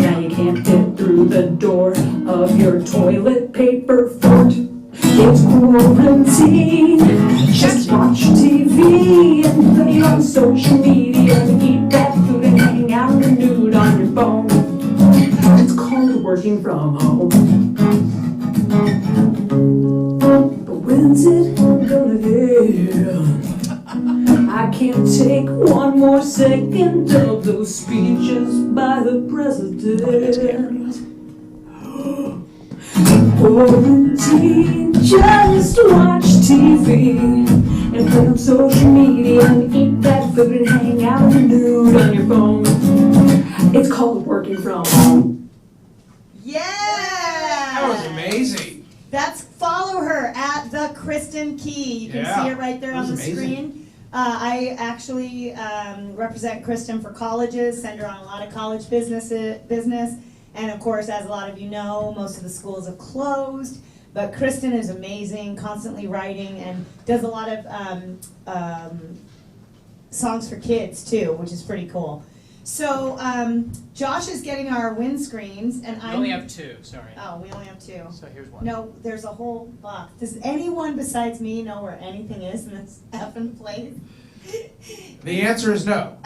now you can't fit through the door of your toilet paper fort. It's quarantine. Just watch TV and play on social media. Eat that food and hang out in the nude on your phone. It's called working from home. But when's it gonna end? I can't take one more second of those speeches by the president. Quarantine, just watch TV and play on social media and eat that food and hang out in the nude on your phone. It's called working from home. Yeah! That was amazing. Follow her at the Kristen Key. You can Yeah, see it right there that on the was amazing. screen. I actually represent Kristen for colleges, send her on a lot of college business. And of course, as a lot of you know, most of the schools have closed. But Kristen is amazing, constantly writing, and does a lot of songs for kids too, which is pretty cool. So Josh is getting our windscreens, and We I'm. only have 2, sorry. Oh, we only have 2. So here's one. No, there's a whole box. Does anyone besides me know where anything is in this effing place? The answer is no.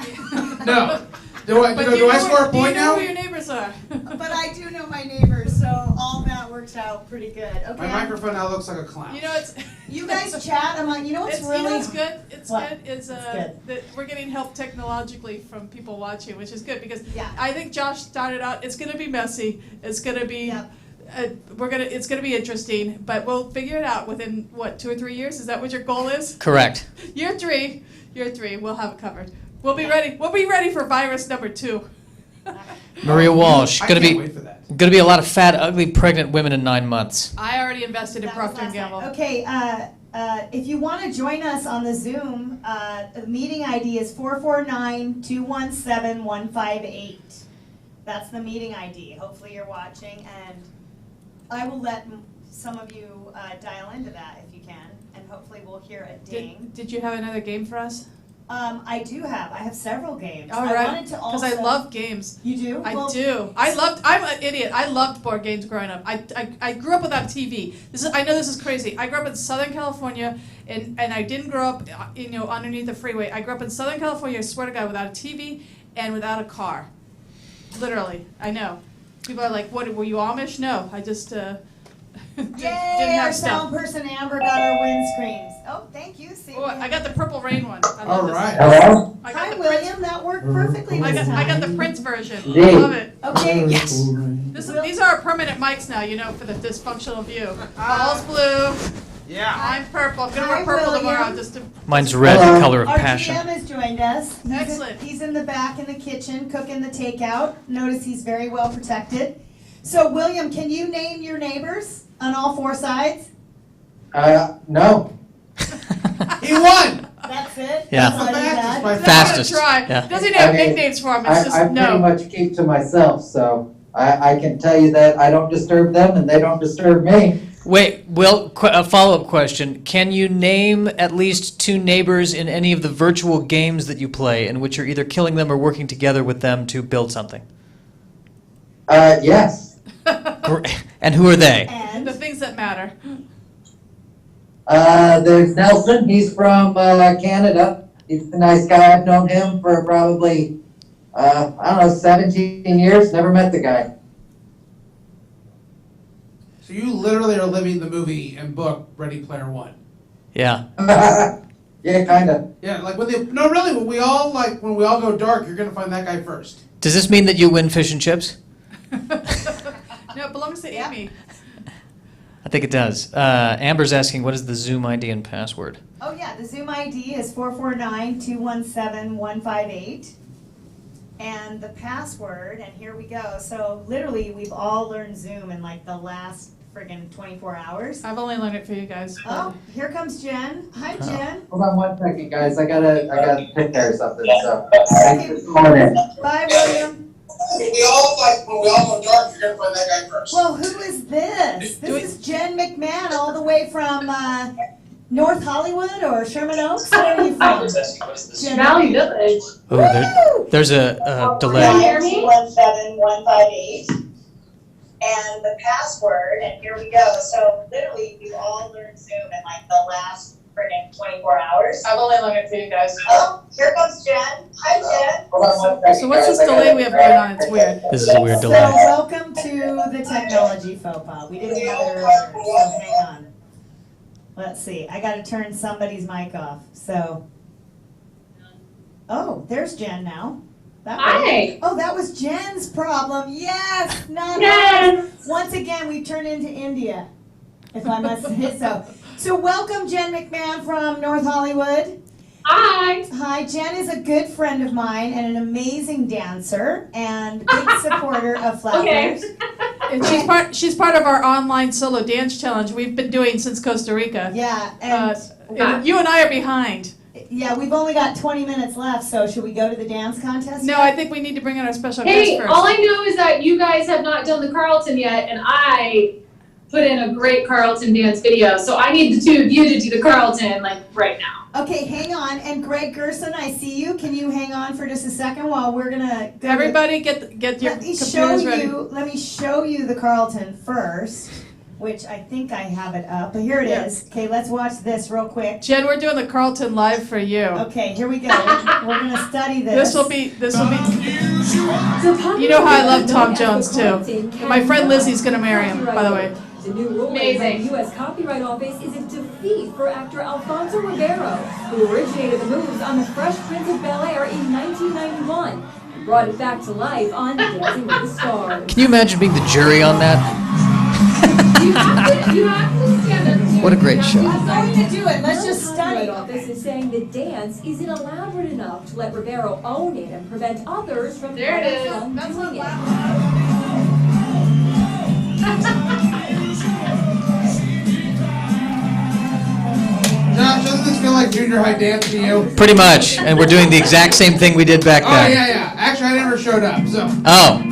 No. Do I But do I score a point do you know now? who your neighbors are? But I do know my neighbors, so all that works out pretty good. Okay. My microphone now looks like a clown. You know, it's. You guys chat. I'm like, you know what's It's, really. you know, it's good. It's What? good. It's good. that we're getting help technologically from people watching, which is good because Yeah. I think Josh started out. It's going to be messy. It's going to be. Yep. It's going to be interesting, but we'll figure it out within what 2 or 3 years. Is that what your goal is? Correct. Year 3. We'll have it covered. We'll be ready. We'll be ready for virus number 2. Maria Walsh. I Gonna can't be wait for that. gonna be a lot of fat, ugly, pregnant women in 9 months. I already invested in That was Procter & last night. Gamble. Okay, if you want to join us on the Zoom, the meeting ID is 449-217-158. That's the meeting ID. Hopefully you're watching, and I will let some of you dial into that if you can, and hopefully we'll hear a ding. Did you have another game for us? I do have. I have several games. All I right. wanted to Because also. I love games. You do? I Well, do. I'm an idiot. I loved board games growing up. I grew up without TV. I know this is crazy. I grew up in Southern California, and I didn't grow up, underneath the freeway. I grew up in Southern California, I swear to God, without a TV and without a car. Literally. I know. People are like, what, were you Amish? No. I just, didn't Yay! Our have stuff. sound person Amber got our windscreens. Oh, thank you. See, Oh, I got the Purple Rain one. I love All this. right. Hello? I got Hi, the Prince. William. That worked perfectly I this got time. the Prince version. I Indeed. love it. Okay. Yes. These are our permanent mics now, for the dysfunctional view. Paul's blue. Yeah. I'm purple. I'm gonna Hi, wear purple William. tomorrow just to. Mine's red, the Hello. color of Our passion. GM has joined us. Excellent. He's in the back in the kitchen cooking the takeout. Notice he's very well protected. So, William, can you name your neighbors on all four sides? No. He won. That's it? Yeah. That's all you Fastest got? by I'm Fastest. gonna try. Yeah. Doesn't even have Okay. nicknames for him. It's I just pretty no. much keep to myself, so I can tell you that I don't disturb them and they don't disturb me. Wait, Will, a follow-up question. Can you name at least two neighbors in any of the virtual games that you play in which you're either killing them or working together with them to build something? Yes. And who are they? And The things that matter. There's Nelson, he's from Canada. He's a nice guy, I've known him for probably, 17 years, never met the guy. So you literally are living the movie and book Ready Player One. Yeah. Yeah, kinda. Yeah, like when we all go dark, you're gonna find that guy first. Does this mean that you win fish and chips? No, it belongs to Amy. I think it does. Amber's asking, what is the Zoom ID and password? oh yeah, the Zoom ID is 449-217-158. And the password, and here we go. So literally, we've all learned Zoom in like the last friggin' 24 hours. I've only learned it for you guys. Oh, here comes Jen. Hi, Jen. Hold on one second, guys, I gotta take care of something, so. Thanks for the morning. Bye, William. When we all go dark, you're gonna find that guy first. Well, who is this? This is Jen McMahon, all the way from North Hollywood or Sherman Oaks. Where are you from? Jen. Valley Village. Oh, there's a delay. 217-158. And the password, and here we go. So literally, we've all learned Zoom in like the last friggin' 24 hours. I've only learned it for you guys. Oh, here comes Jen. Hi, Jen. Hold on one second, So what's guys, this I gotta delay we have going on? It's weird. This is a weird So delay. welcome to the technology faux pas. We didn't have it earlier, so hang on. Let's see, I gotta turn somebody's mic off, so. Oh, there's Jen now. That worked. Hi. Oh, that was Jen's problem. Yes, not Yes. ours. Once again, we've turned into India, if I must say so. So welcome, Jen McMahon from North Hollywood. Hi. Hi, Jen is a good friend of mine and an amazing dancer and big supporter of Flappers. Okay. And she's part of our online solo dance challenge we've been doing since Costa Rica. Yeah, and And you and I are behind. yeah, we've only got 20 minutes left, so should we go to the dance contest? No, yet? I think we need to bring in our special Hey, guest all first. I know is that you guys have not done the Carlton yet, and I put in a great Carlton dance video, so I need the two of you to do the Carlton, like, right now. Okay, hang on. And Greg Gerson, I see you. Can you hang on for just a second while we're gonna go? Everybody get your Let me show computers ready. you. Let me show you the Carlton first, which I think I have it up. But here it Yeah. is. Okay, let's watch this real quick. Jen, we're doing the Carlton live for you. Okay, here we go. We're gonna study this. This will be. You You know how I love Tom Jones too. And my friend Lizzie's gonna marry him, by the way. The new ruling Amazing. by the U.S. Copyright Office is a defeat for actor Alfonso Ribeiro, who originated the moves on The Fresh Prince of Bel-Air in 1991 and brought it back to life on Dancing with the Stars. Can you imagine being the jury on that? You have to stand up to What a great show. I'm going to do it. Let's just Copyright study. Office is saying the dance isn't elaborate enough to let Rivero own it and prevent others from There it is. from That's doing not Josh, doesn't this feel like junior high dance to you? Pretty much. And we're doing the exact same thing we did back Oh, then. yeah. Actually, I never showed up, so. Oh.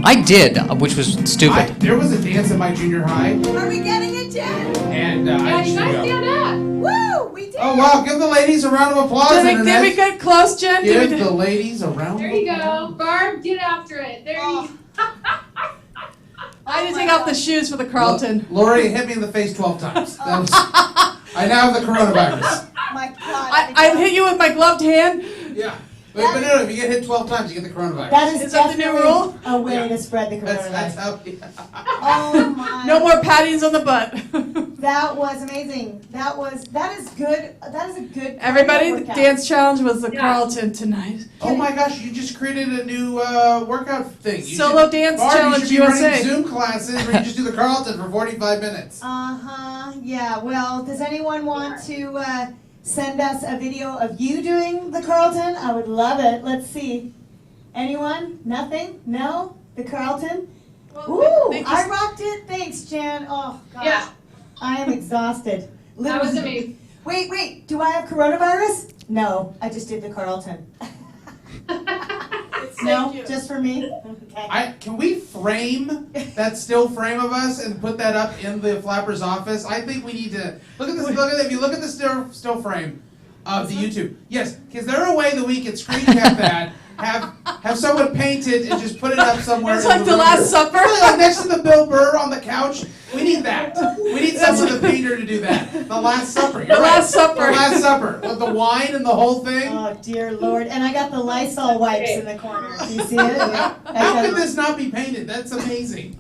I did, which was stupid. There was a dance at my junior high, Are we getting it, Jen? and Yeah, I you should guys go. stand up. Woo! We did. Oh, wow. Give the ladies a round of applause, Did we Internet. get close, Jen? Give Did we the ladies a round There of you applause. go. Barb, get after it. There you go. I had to take off the shoes for the Carlton. Lori hit me in the face 12 times. That was, I now have the coronavirus. My God. I hit you with my gloved hand. Yeah. But no, if you get hit 12 times, you get the coronavirus. That is Is that the new definitely rule? a way Yeah. to spread the That's coronavirus. how. Oh my. No more pattings on the butt. That was amazing. That is good. That is a good. Everybody, the workout. dance challenge was the Yeah. Carlton tonight. Oh my gosh, you just created a new workout thing. You Solo should- dance Barb, challenge you should be USA. running Zoom classes where you just do the Carlton for 45 minutes. Uh-huh. Yeah. Well, does anyone want to send us a video of you doing the Carlton? I would love it. Let's see. Anyone? Nothing? No? The Carlton? Ooh, Thank you. I rocked it. Thanks, Jan. Oh, gosh. Yeah. I am exhausted. That was Literally. amazing. Wait. Do I have coronavirus? No, I just did the Carlton. No, Thank you. just for me? Okay. Can we frame that still frame of us and put that up in the Flapper's office? I think we need to look at this. Look at if you look at the still frame of the YouTube. Yes, is there a way that we can screen cap that? Have someone paint it and just put it up somewhere. It's in like the room. Last Supper. Really, like next to the Bill Burr on the couch. We need that. We need someone, the painter, to do that. The Last Supper. You're The right. Last Supper. The Last Supper with the wine and the whole thing. Oh, dear Lord. And I got the Lysol wipes in the corner. Do you see it? Yeah. How could this not be painted? That's amazing.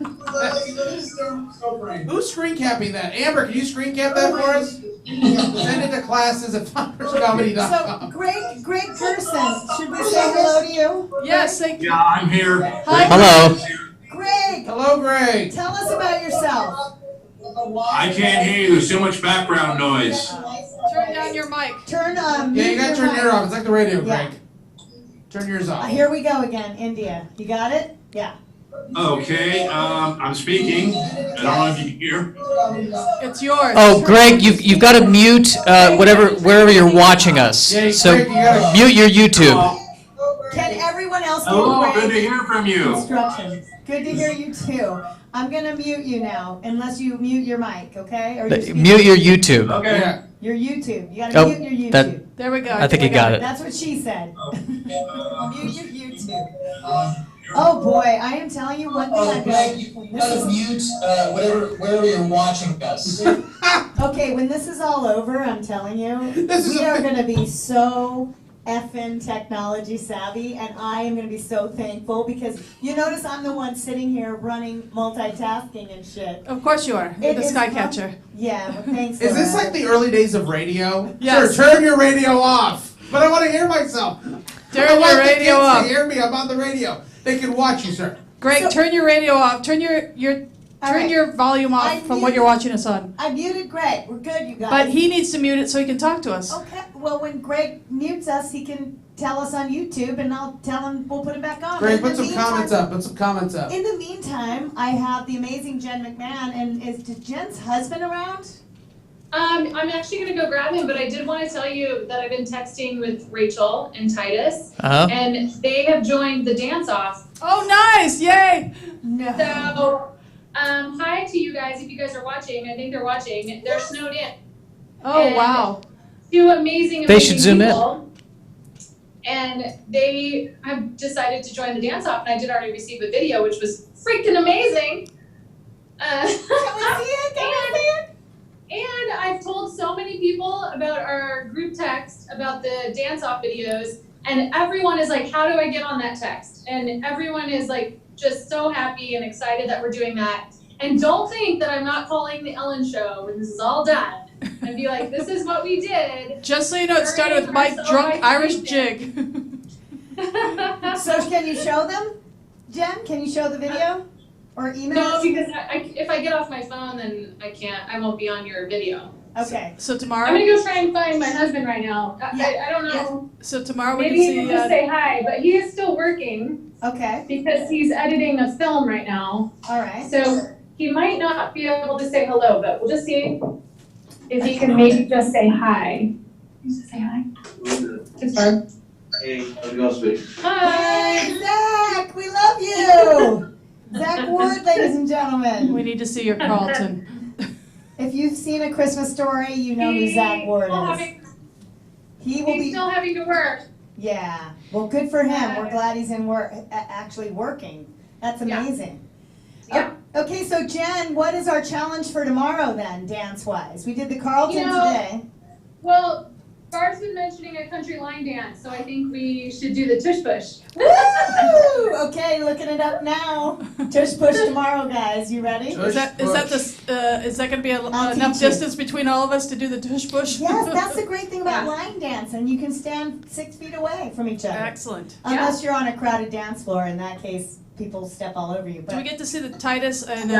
Who's screen capping that? Amber, can you screen cap that for us? Send it to classes at So, flapperscomedy.com. Greg Gerson, should we say hello to you? Yes, thank you. Yeah, I'm here. Hi. Hello. Greg, Hello, Greg. tell us about yourself. I can't hear you. There's too much background noise. Turn down your mic. Turn Yeah, mute you gotta your turn mic. yours off. It's like the radio, Yeah. Greg. Turn yours off. Here we go again, India. You got it? Yeah. Okay, I'm speaking. I don't know if you can hear. It's yours. Oh, Greg, you've got to mute wherever you're watching us. Yeah, So Greg, you gotta- mute your YouTube. Can everyone else hear Hello, good to Greg? hear from you. Instructions. Good to hear you too. I'm gonna mute you now, unless you mute your mic, okay? Or your speaker. Mute your YouTube. Okay. Yeah. Your YouTube. You gotta Oh, mute your YouTube. that- There we go. I think he got it. That's what she said. Mute your YouTube. Oh boy, I am telling you one thing I Greg, know. you gotta mute wherever you're watching us. Okay, when this is all over, I'm telling you, This is we a- are gonna be so effing technology savvy, and I am gonna be so thankful because you notice I'm the one sitting here running multitasking and shit. Of course you are. You're It the is Skycatcher. Yeah, well, thanks. Is this Laura. like the early days of radio? Yes. Sure, turn your radio off. But I want to hear myself. Turn I want your the radio kids off. to hear me. I'm on the radio. They can watch you, sir. Greg, So- turn your radio off. Turn your All turn right. your volume off I from what you're watching us on. I muted Greg. We're good, you guys. But he needs to mute it so he can talk to us. Okay, well, when Greg mutes us, he can tell us on YouTube, and I'll tell him we'll put it back on. Greg, In the put some meantime- comments up. Put some comments up. In the meantime, I have the amazing Jen McMahon, and is Jen's husband around? I'm actually gonna go grab him, but I did want to tell you that I've been texting with Rachel and Titus, Uh-huh. and they have joined the dance off. Oh, nice! Yay! No. So, hi to you guys if you guys are watching. I think they're watching. They're snowed in. Oh, And wow. Two amazing, They should zoom in. people. And they have decided to join the dance off, and I did already receive a video, which was freaking amazing. Can we see it? Can we see it? And I've told so many people about our group text about the dance off videos, and everyone is like, how do I get on that text? And everyone is like, just so happy and excited that we're doing that. And don't think that I'm not calling the Ellen show when this is all done and be like, this is what we did. Just so you know, it started with Mike Drunk Irish Jig. So can you show them? Jen, can you show the video? Or email No, us? because if I get off my phone, then I won't be on your video. Okay. So I'm tomorrow, gonna go try and find my husband right now. I don't know. so tomorrow we Maybe can he can see, just say hi, but he is still working Okay. because he's editing a film right now. All right. So he might not be able to say hello, but we'll just see if he can maybe just say hi. Just say hi. It's fine. Hey, how's it going, sweetie? Hi. Hey, Zach, we love you. Zach Ward, ladies and gentlemen. we need to see your Carlton. If you've seen A Christmas Story, you know who Zach Ward is. He will He's be. still having to work. Yeah. Well, good for him. We're glad he's in work, actually working. That's Yeah. amazing. Yeah. Okay, so Jen, what is our challenge for tomorrow then, dance-wise? We did the Carlton You know- today. Well, Barb's been mentioning a country line dance, so I think we should do the tush push. Woo! Okay, looking it up now. Tush push tomorrow, guys. You ready? Is that gonna be I'll enough teach you. distance between all of us to do the tush push? Yes, that's the great thing about Yeah. line dancing. You can stand 6 feet away from each other. Excellent. Unless you're on a crowded dance floor. In that case, people step all over you. Do we But get to see the Titus and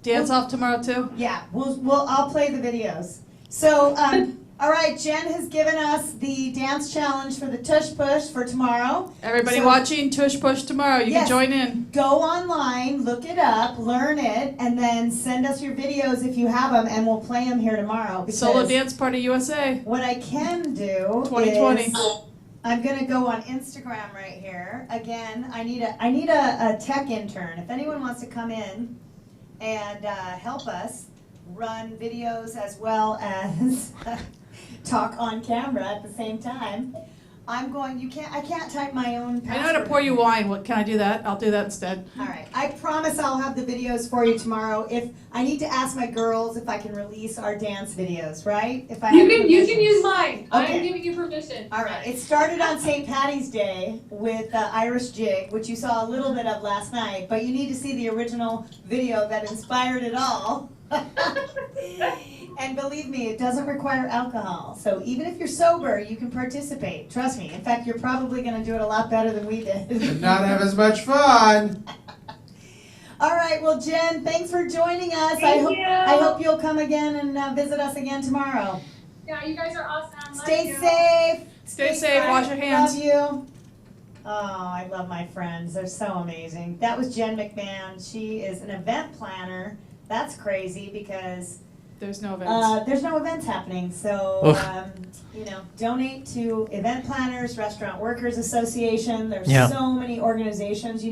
dance off tomorrow too? yeah, I'll play the videos. So, all right, Jen has given us the dance challenge for the tush push for tomorrow. Everybody So- watching tush push tomorrow, you Yes. can join in. Go online, look it up, learn it, and then send us your videos if you have them, and we'll play them here tomorrow. Because Solo Dance Party USA. what I can do 2020. is I'm gonna go on Instagram right here. Again, I need a tech intern. If anyone wants to come in and help us run videos as well as talk on camera at the same time, I can't type my own password. I know how to pour you wine. What can I do that? I'll do that instead. All right. I promise I'll have the videos for you tomorrow. If I need to ask my girls if I can release our dance videos, right? If I You have can permission. use mine. Okay. I'm giving you permission. All right. It started on St. Patty's Day with Irish Jig, which you saw a little bit of last night, but you need to see the original video that inspired it all. And believe me, it doesn't require alcohol. So even if you're sober, you can participate. Trust me. In fact, you're probably going to do it a lot better than we did. And not have as much fun. All right. Well, Jen, thanks for joining us. Thank you. I hope you'll come again and visit us again tomorrow. Yeah, you guys are awesome. Love Stay you. safe. Stay safe. Wash your hands. Love you. Oh, I love my friends. They're so amazing. That was Jen McMahon. She is an event planner. That's crazy because There's no events. there's no events happening. So, Oof. donate to Event Planners, Restaurant Workers Association. There's Yeah. so many organizations.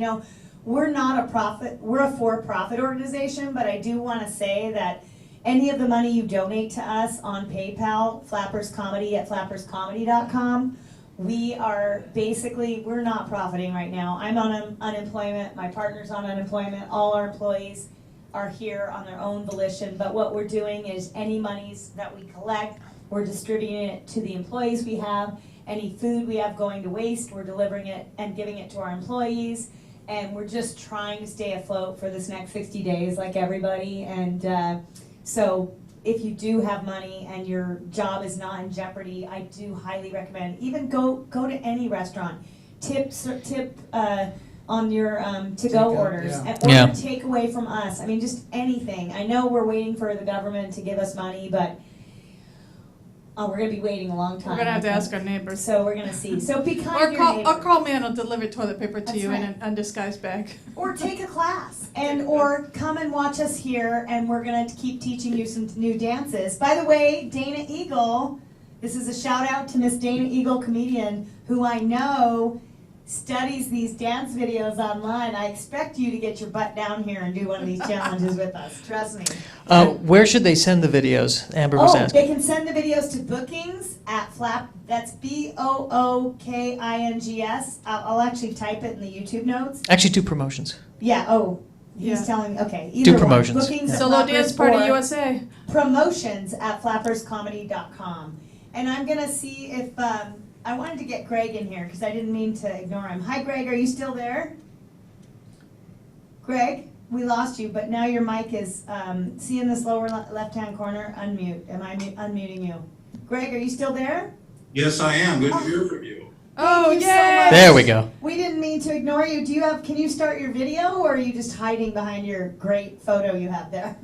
We're not a profit, we're a for-profit organization, but I do want to say that any of the money you donate to us on PayPal, Flappers Comedy at flapperscomedy.com, we're not profiting right now. I'm on unemployment, my partner's on unemployment, all our employees are here on their own volition, but what we're doing is any monies that we collect, we're distributing it to the employees we have. Any food we have going to waste, we're delivering it and giving it to our employees. And we're just trying to stay afloat for this next 60 days like everybody. And so if you do have money and your job is not in jeopardy, I do highly recommend, even go to any restaurant, tip on your to-go Take-out, orders, yeah. or Yeah. take away from us. I mean, just anything. I know we're waiting for the government to give us money, but we're going to be waiting a long time. We're gonna have to I ask think. our neighbors. So we're going to see. So be kind Or to your call, neighbors. or call me and I'll deliver toilet paper to That's you in right. an undisguised bag. Or take a class, or come and watch us here, and we're gonna keep teaching you some new dances. By the way, Dana Eagle, this is a shout out to Miss Dana Eagle, comedian, who I know studies these dance videos online. I expect you to get your butt down here and do one of these challenges with us. Trust me. Where should they send the videos? Amber was asking. They can send the videos to bookings at Flap. That's BOOKINGS. I'll actually type it in the YouTube notes. Actually, two promotions. Yeah. He's Yeah. telling me. Okay. Do Either one. promotions. Bookings at Solo Flappers Dance Party or USA. promotions at flapperscomedy.com. And I'm going to see if, I wanted to get Greg in here because I didn't mean to ignore him. Hi, Greg. Are you still there? Greg, we lost you, but now your mic is, see in this lower left-hand corner, unmute. Am I unmuting you? Greg, are you still there? Yes, I am. Good to hear from you. Oh, you so yay! much. There we go. We didn't mean to ignore you. Can you start your video, or are you just hiding behind your great photo you have there?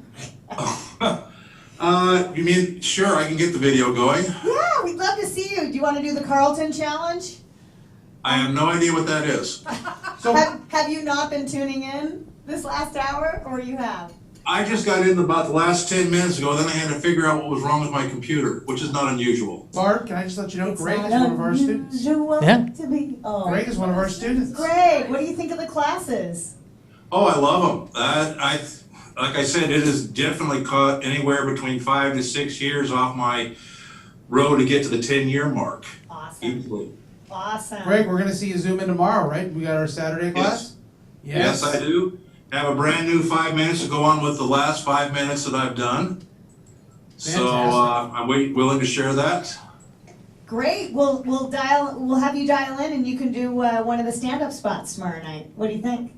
You mean, sure, I can get the video going. Yeah, we'd love to see you. Do you want to do the Carlton challenge? I have no idea what that is. So, Have you not been tuning in this last hour, or you have? I just got in about the last 10 minutes ago, then I had to figure out what was wrong with my computer, which is not unusual. Bart, can I just let you know, It's Greg not is one of our students. unusual Yeah. to be. Oh. Greg is one of our students. Greg, what do you think of the classes? Oh, I love them. Like I said, it has definitely caught anywhere between 5 to 6 years off my road to get to the 10-year mark. Awesome. Easily. Awesome. Greg, we're gonna see you Zoom in tomorrow, right? We got our Saturday class? Yes, I do. Have a brand new 5 minutes to go on with the last 5 minutes that I've done. So Fantastic. I'm willing to share that. Great. We'll have you dial in, and you can do one of the stand-up spots tomorrow night. What do you think?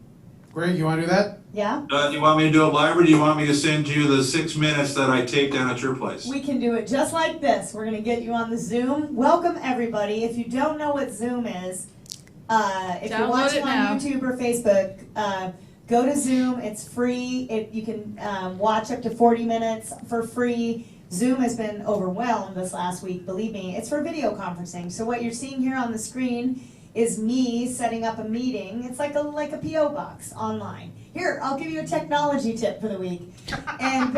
Greg, you wanna do that? Yeah. Do you want me to do it live, or do you want me to send you the 6 minutes that I take down at your place? We can do it just like this. We're gonna get you on the Zoom. Welcome everybody. If you don't know what Zoom is, if you're Download watching it now. on YouTube or Facebook, go to Zoom. It's free. You can watch up to 40 minutes for free. Zoom has been overwhelmed this last week. Believe me, it's for video conferencing. So what you're seeing here on the screen is me setting up a meeting. It's like a PO box online. Here, I'll give you a technology tip for the week. And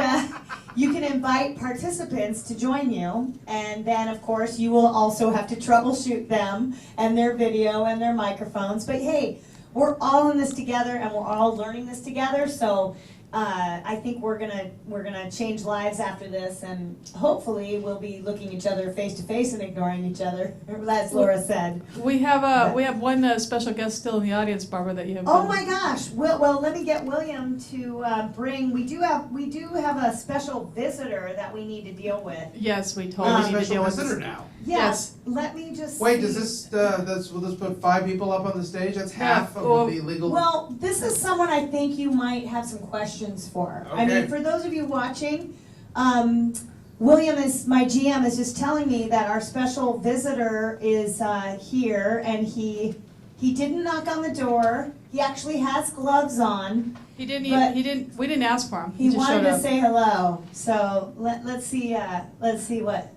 you can invite participants to join you. And then, of course, you will also have to troubleshoot them and their video and their microphones. But hey, we're all in this together, and we're all learning this together. So I think we're gonna change lives after this, and hopefully we'll be looking each other face to face and ignoring each other, as Laura said. We have one special guest still in the audience, Barbara, that you have. Oh my gosh! Well, let me get William to bring. We do have a special visitor that we need to deal with. Yes, we We totally have a need to special deal with visitor this. now. Yes. Let me just. Wait, see. does this, will this put 5 people up on the stage? That's half of well- the legal. Well, this is someone I think you might have some questions for. I Okay. mean, for those of you watching, William my GM is just telling me that our special visitor is here, and he didn't knock on the door. He actually has gloves on. He didn't. But- We didn't ask for him. He just wanted showed to up. say hello. So let's see what.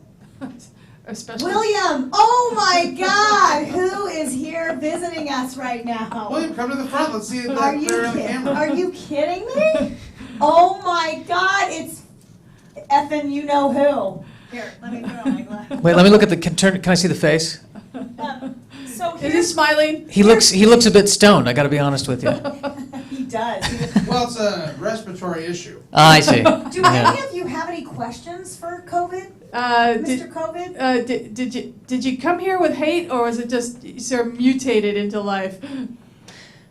A special. William! Oh my God! Who is here visiting us right now? William, come to the front. Let's see it Are you clear on the camera. Are you kidding me? Oh my God! It's effing you know who. Here, let me put on my glasses. Wait, let me look at the. Can I see the face? So Is he here's smiling? He looks a bit stoned. I got to be honest with you. he does. Well, it's a respiratory issue. I see. Do Yeah. any of you have any questions for COVID, Did, Mr. COVID? did you come here with hate, or was it just sort of mutated into life?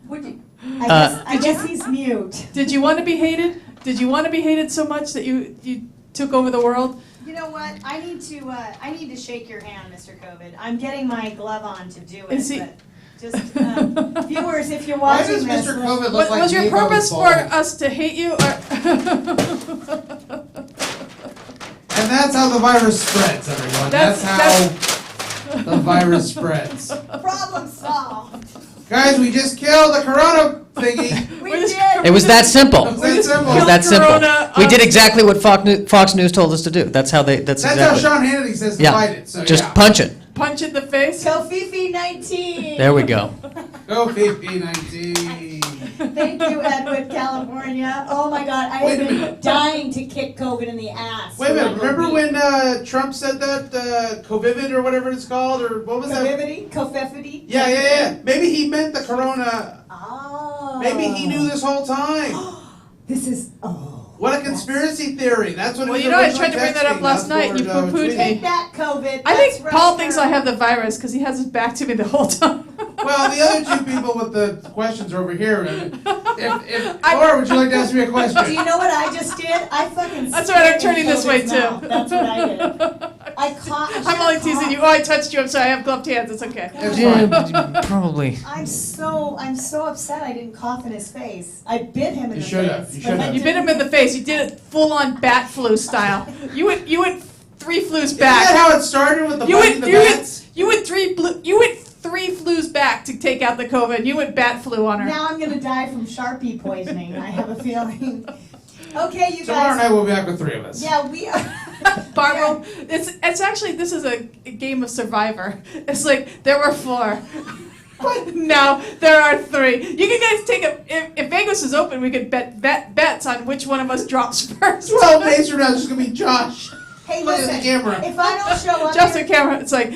Would you? I guess he's mute. Did you want to be hated? Did you want to be hated so much that you took over the world? You know what? I need to shake your hand, Mr. COVID. I'm getting my glove on to do it. Is he- But just viewers, if you're Why watching does this, Mr. COVID look like Was your Nevo's purpose for bald? us to hate you? And that's how the virus spreads, everyone. That's how the virus spreads. problem solved. Guys, we just killed the corona thingy. We We're just- did. It was that simple. It's that simple. It was that simple. Corona, We did exactly what Fox News told us to do. That's how they. That's That's how exactly. Sean Hannity says to Yeah. fight it. So Just yeah. punch it. Punch in the face? Kofifi 19. There we go. Go PP19. Thank you, Edward, California. Oh my God, I Wait have a been minute. dying to kick COVID in the ass. Wait a minute. for like Remember week. when Trump said that COVID or whatever it's called, or what was that? Covivity? Yeah. Maybe he meant the corona. Oh. Maybe he knew this whole time. This is, What a conspiracy theory. That's what it Well, was you know, I originally tried to bring that up texting. last That's night, what you we're, poo-pooed tweeting. me. Take that, COVID. I think That's Paul right thinks there. I have the virus because he has his back to me the whole time. Well, the other two people with the questions are over here. Laura, would you like to ask me a question? Do you know what I just did? I fucking. That's right, I'm spit in turning this way COVID's too. mouth. That's what I did. I I'm only teasing you. Oh, I touched you. I'm sorry. I have gloved hands. It's okay. It's Yeah, fine. probably. I'm so upset I didn't cough in his face. I bit him in You the should face. have. You but should I have. You bit him in the face. You did it full on bat flu style. You went 3 flus Isn't that back. how it started with the You biting went the you bats? went 3 3 flus back to take out the COVID, and you went bat flu on her. Now I'm gonna die from Sharpie poisoning. I have a feeling. Okay, you Tomorrow guys. night we'll be back with 3 of us. Yeah, we are. Barbara, it's actually, this is a game of Survivor. It's like, there were 4. Now there are 3. You can guys take if Vegas is open, we could bet bets on which one of us drops first. 12 days from now, it's going to be Josh. Hey, Look at listen. the camera. If I don't show up, Just here- the camera, it's like,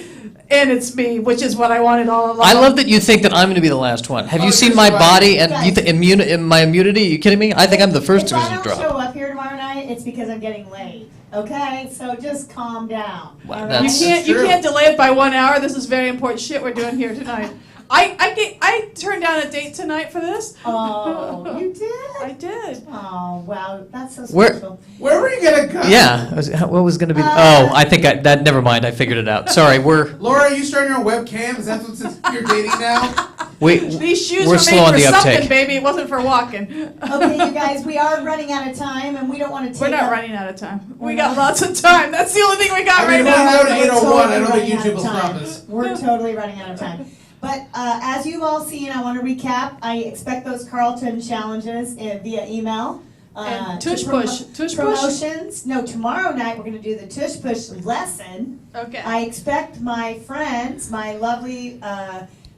and it's me, which is what I wanted all along. I love that you think that I'm going to be the last one. Have you Oh, seen just my right. body and you Guys. my immunity? Are you kidding me? I think I'm the first if to I don't drop. show up here tomorrow night, it's because I'm getting late. Okay, so just calm down. Wow, all that's- right? You true. can't delay it by 1 hour. This is very important shit we're doing here tonight. I turned down a date tonight for this. Oh, you did? I did. Oh, wow, that's so Where- special. Where were you going to go? Yeah. What was going to be? I think that. Never mind. I figured it out. Sorry. Laura, are you starting your own webcam? Is that what you're dating now? These shoes We're were slow made on for the something, uptake. baby. It wasn't for walking. Okay, you guys, we are running out of time, and we don't want to take We're not up- running out of time. We We're got not. lots of time. That's the only thing we got I mean, right if we now. go to We're 801, I don't totally think running YouTube will out of stop time. us. We're totally running out of time. But as you've all seen, I want to recap. I expect those Carlton challenges via email. And to tush push. Tush push. promotions. No, tomorrow night we're going to do the tush push lesson. Okay. I expect my friends, my lovely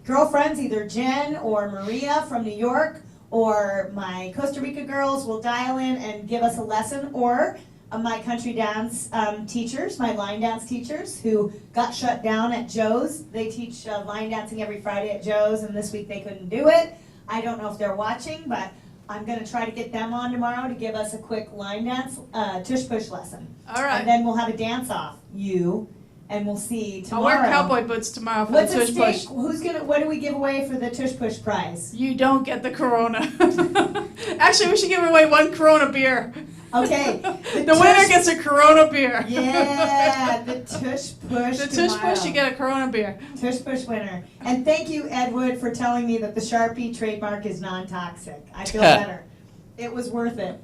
girlfriends, either Jen or Maria from New York, or my Costa Rica girls will dial in and give us a lesson, or my country dance teachers, my line dance teachers who got shut down at Joe's. They teach line dancing every Friday at Joe's, and this week they couldn't do it. I don't know if they're watching, but I'm going to try to get them on tomorrow to give us a quick line dance tush push lesson. All right. And then we'll have a dance off, and we'll see I'll tomorrow. wear cowboy boots tomorrow for What's the at tush stake? push. What do we give away for the tush push prize? You don't get the Corona. Actually, we should give away 1 Corona beer. Okay. The winner gets a Corona beer. Yeah, the tush push. The tush tomorrow. push, you get a Corona beer. Tush push winner. And thank you, Edward, for telling me that the Sharpie trademark is non-toxic. I feel better. It was worth it.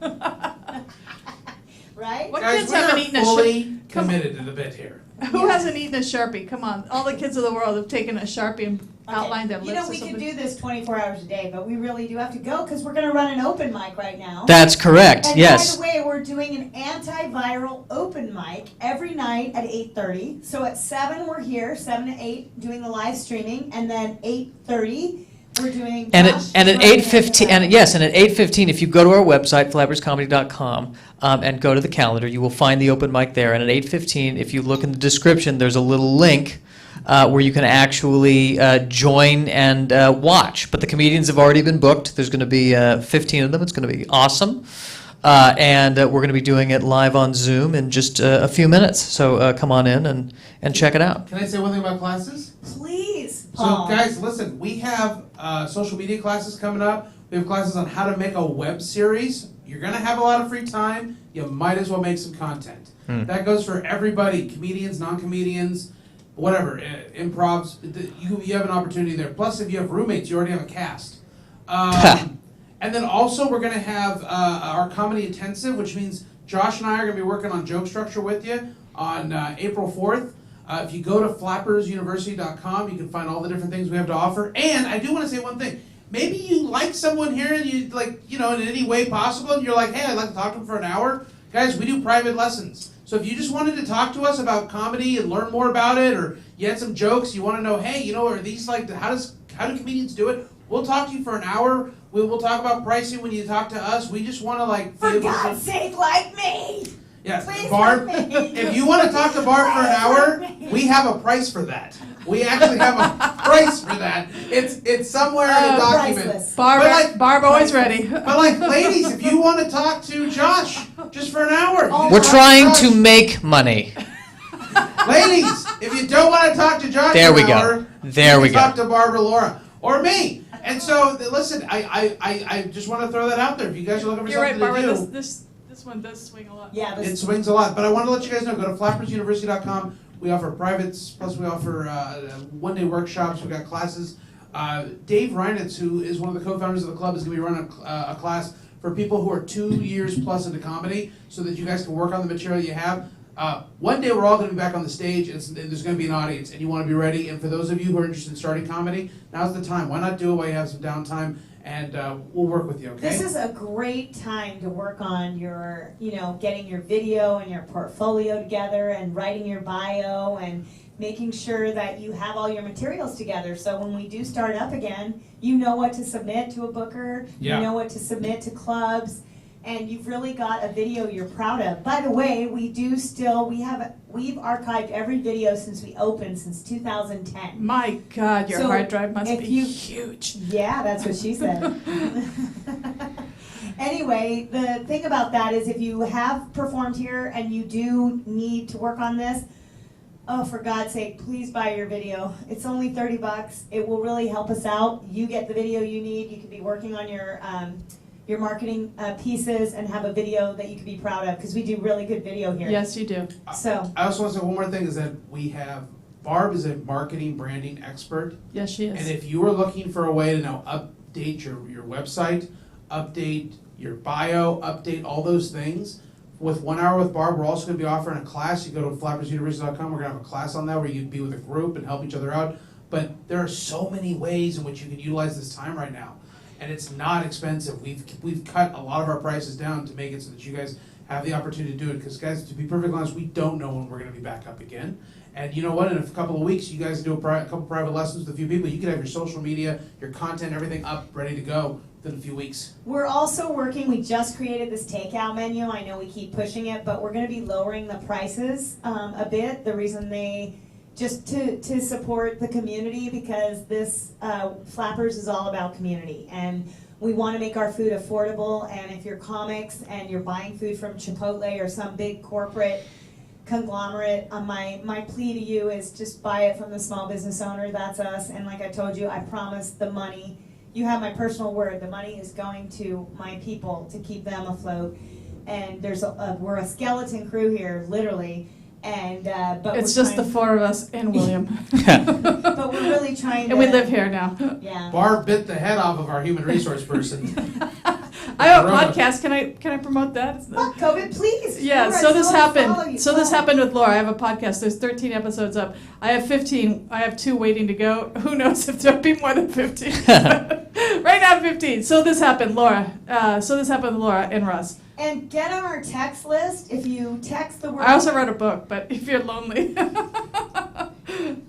Right? What Guys, kids we haven't are eaten a fully Come on. committed to the bit here. Who hasn't eaten a Sharpie? Come on. All the kids of the world have taken a Sharpie and outlined their lips You know, or we could something. do this 24 hours a day, but we really do have to go because we're going to run an open mic right now. That's correct. And Yes. by the way, we're doing an antiviral open mic every night at 8:30. So at 7 we're here, 7 to 8 doing the live streaming, and then 8:30 we're doing. And Josh at running 8:15, and antiviral. yes, and at 8:15, if you go to our website flapperscomedy.com and go to the calendar, you will find the open mic there. And at 8:15, if you look in the description, there's a little link where you can actually join and watch. But the comedians have already been booked. There's going to be 15 of them. It's going to be awesome. And we're going to be doing it live on Zoom in just a few minutes. So come on in and check it out. Can I say one thing about classes? Please, So, Paul. guys, listen, we have social media classes coming up. We have classes on how to make a web series. You're going to have a lot of free time. You might as well make some content. That goes for everybody, comedians, non-comedians, whatever, improvs. You have an opportunity there. Plus, if you have roommates, you already have a cast. And then also, we're going to have our comedy intensive, which means Josh and I are going to be working on joke structure with you on April 4th. If you go to flappersuniversity.com, you can find all the different things we have to offer. And I do want to say one thing. Maybe you like someone here and you like, in any way possible, and you're like, hey, I'd like to talk to them for an hour. Guys, we do private lessons. So if you just wanted to talk to us about comedy and learn more about it, or you had some jokes, you want to know, hey, are these like, how do comedians do it? We'll talk to you for an hour. We'll talk about pricing when you talk to us. We just want to For God's sake, like me! Yeah, Please Barb, let me. if you want to talk to Barb for an hour, we have a price for that. We actually have a price for that. It's somewhere in a document. Priceless. Barb always ready. But ladies, if you want to talk to Josh just for an hour, you We're talk trying Josh. to make money. Ladies, if you don't want to talk to Josh There for we an go. hour, There you we can go. talk to Barbara, Laura, or me. And so, listen, I just want to throw that out there. If you guys are looking for You're right, something Barbara. to do, This one does swing a lot. Yeah, it swings a lot. But I want to let you guys know, go to flappersuniversity.com. We offer privates, plus we offer one-day workshops. We've got classes. Dave Reinitz, who is one of the co-founders of the club, is going to be running a class for people who are 2 years plus into comedy, so that you guys can work on the material you have. One day we're all going to be back on the stage, and there's going to be an audience, and you want to be ready. And for those of you who are interested in starting comedy, now's the time. Why not do it while you have some downtime, and we'll work with you, okay? This is a great time to work on your, getting your video and your portfolio together and writing your bio and making sure that you have all your materials together. So when we do start up again, you know what to submit to a booker, Yeah. you know what to submit to clubs, and you've really got a video you're proud of. By the way, we've archived every video since we opened, since 2010. My God, your So, hard drive must if be you- huge. Yeah, that's what she said. Anyway, the thing about that is if you have performed here and you do need to work on this, oh, for God's sake, please buy your video. It's only $30. It will really help us out. You get the video you need. You can be working on your marketing pieces and have a video that you can be proud of, because we do really good video here. Yes, you do. So, I also want to say one more thing is that Barb is a marketing branding expert. Yes, she And is. if you are looking for a way to now update your website, update your bio, update all those things, with 1 hour with Barb, we're also going to be offering a class. You go to flappersuniversity.com, we're going to have a class on that where you can be with a group and help each other out. But there are so many ways in which you can utilize this time right now. And it's not expensive. We've cut a lot of our prices down to make it so that you guys have the opportunity to do it. Because guys, to be perfectly honest, we don't know when we're going to be back up again. And you know what? In a couple of weeks, you guys do a couple private lessons with a few people. You can have your social media, your content, everything up, ready to go within a few weeks. we're also working, we just created this takeout menu. I know we keep pushing it, but we're going to be lowering the prices a bit. The reason just to support the community, because this Flappers is all about community, and we want to make our food affordable. And if you're comics and you're buying food from Chipotle or some big corporate conglomerate, my plea to you is just buy it from the small business owner. That's us. And like I told you, I promise the money, you have my personal word, the money is going to my people to keep them afloat. And we're a skeleton crew here, literally. And but It's we're just the trying- four of us and William. But we're really trying to. And we live here now. Yeah. Barb bit the head off of our human resource person. I have a Corona. podcast. Can I promote that? Oh, COVID, please. Yeah, Laura, so this tell us, follow happened. you. So this Go. happened with Laura. I have a podcast. There's 13 episodes up. I have 15. I have 2 waiting to go. Who knows if there'll be more than 15? Right now, 15. So this happened, Laura. So this happened with Laura and Russ. And get on our text list. If you text the word. I also wrote a book, but if you're lonely.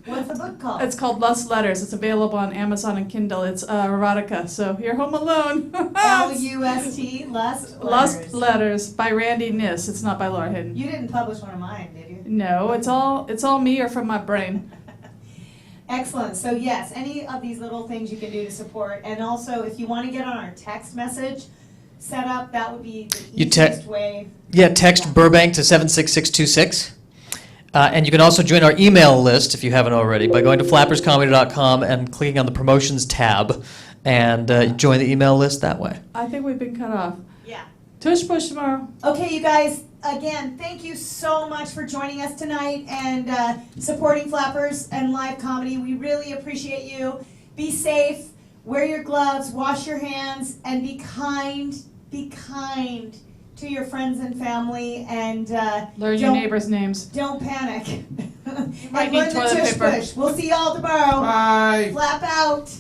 What's the book called? It's called Lust Letters. It's available on Amazon and Kindle. It's erotica. So you're home alone. L-U-S-T, Lust Lust Letters. Letters by Randy Niss. It's not by Laura Hidden. You didn't publish one of mine, did you? No, it's all me or from my brain. Excellent. So yes, any of these little things you can do to support. And also, if you want to get on our text message set up, that would be the You easiest way. Yeah, text Burbank to 76626. And you can also join our email list if you haven't already by going to flapperscomedy.com and clicking on the promotions tab and join the email list that way. I think we've been cut off. Yeah. Tush push tomorrow. Okay, you guys, again, thank you so much for joining us tonight and supporting Flappers and live comedy. We really appreciate you. Be safe, wear your gloves, wash your hands, and be kind to your friends and family, and Learn your neighbors' names. don't panic. might And need learn the toilet tush paper. push. We'll see y'all tomorrow. Bye. Flap out.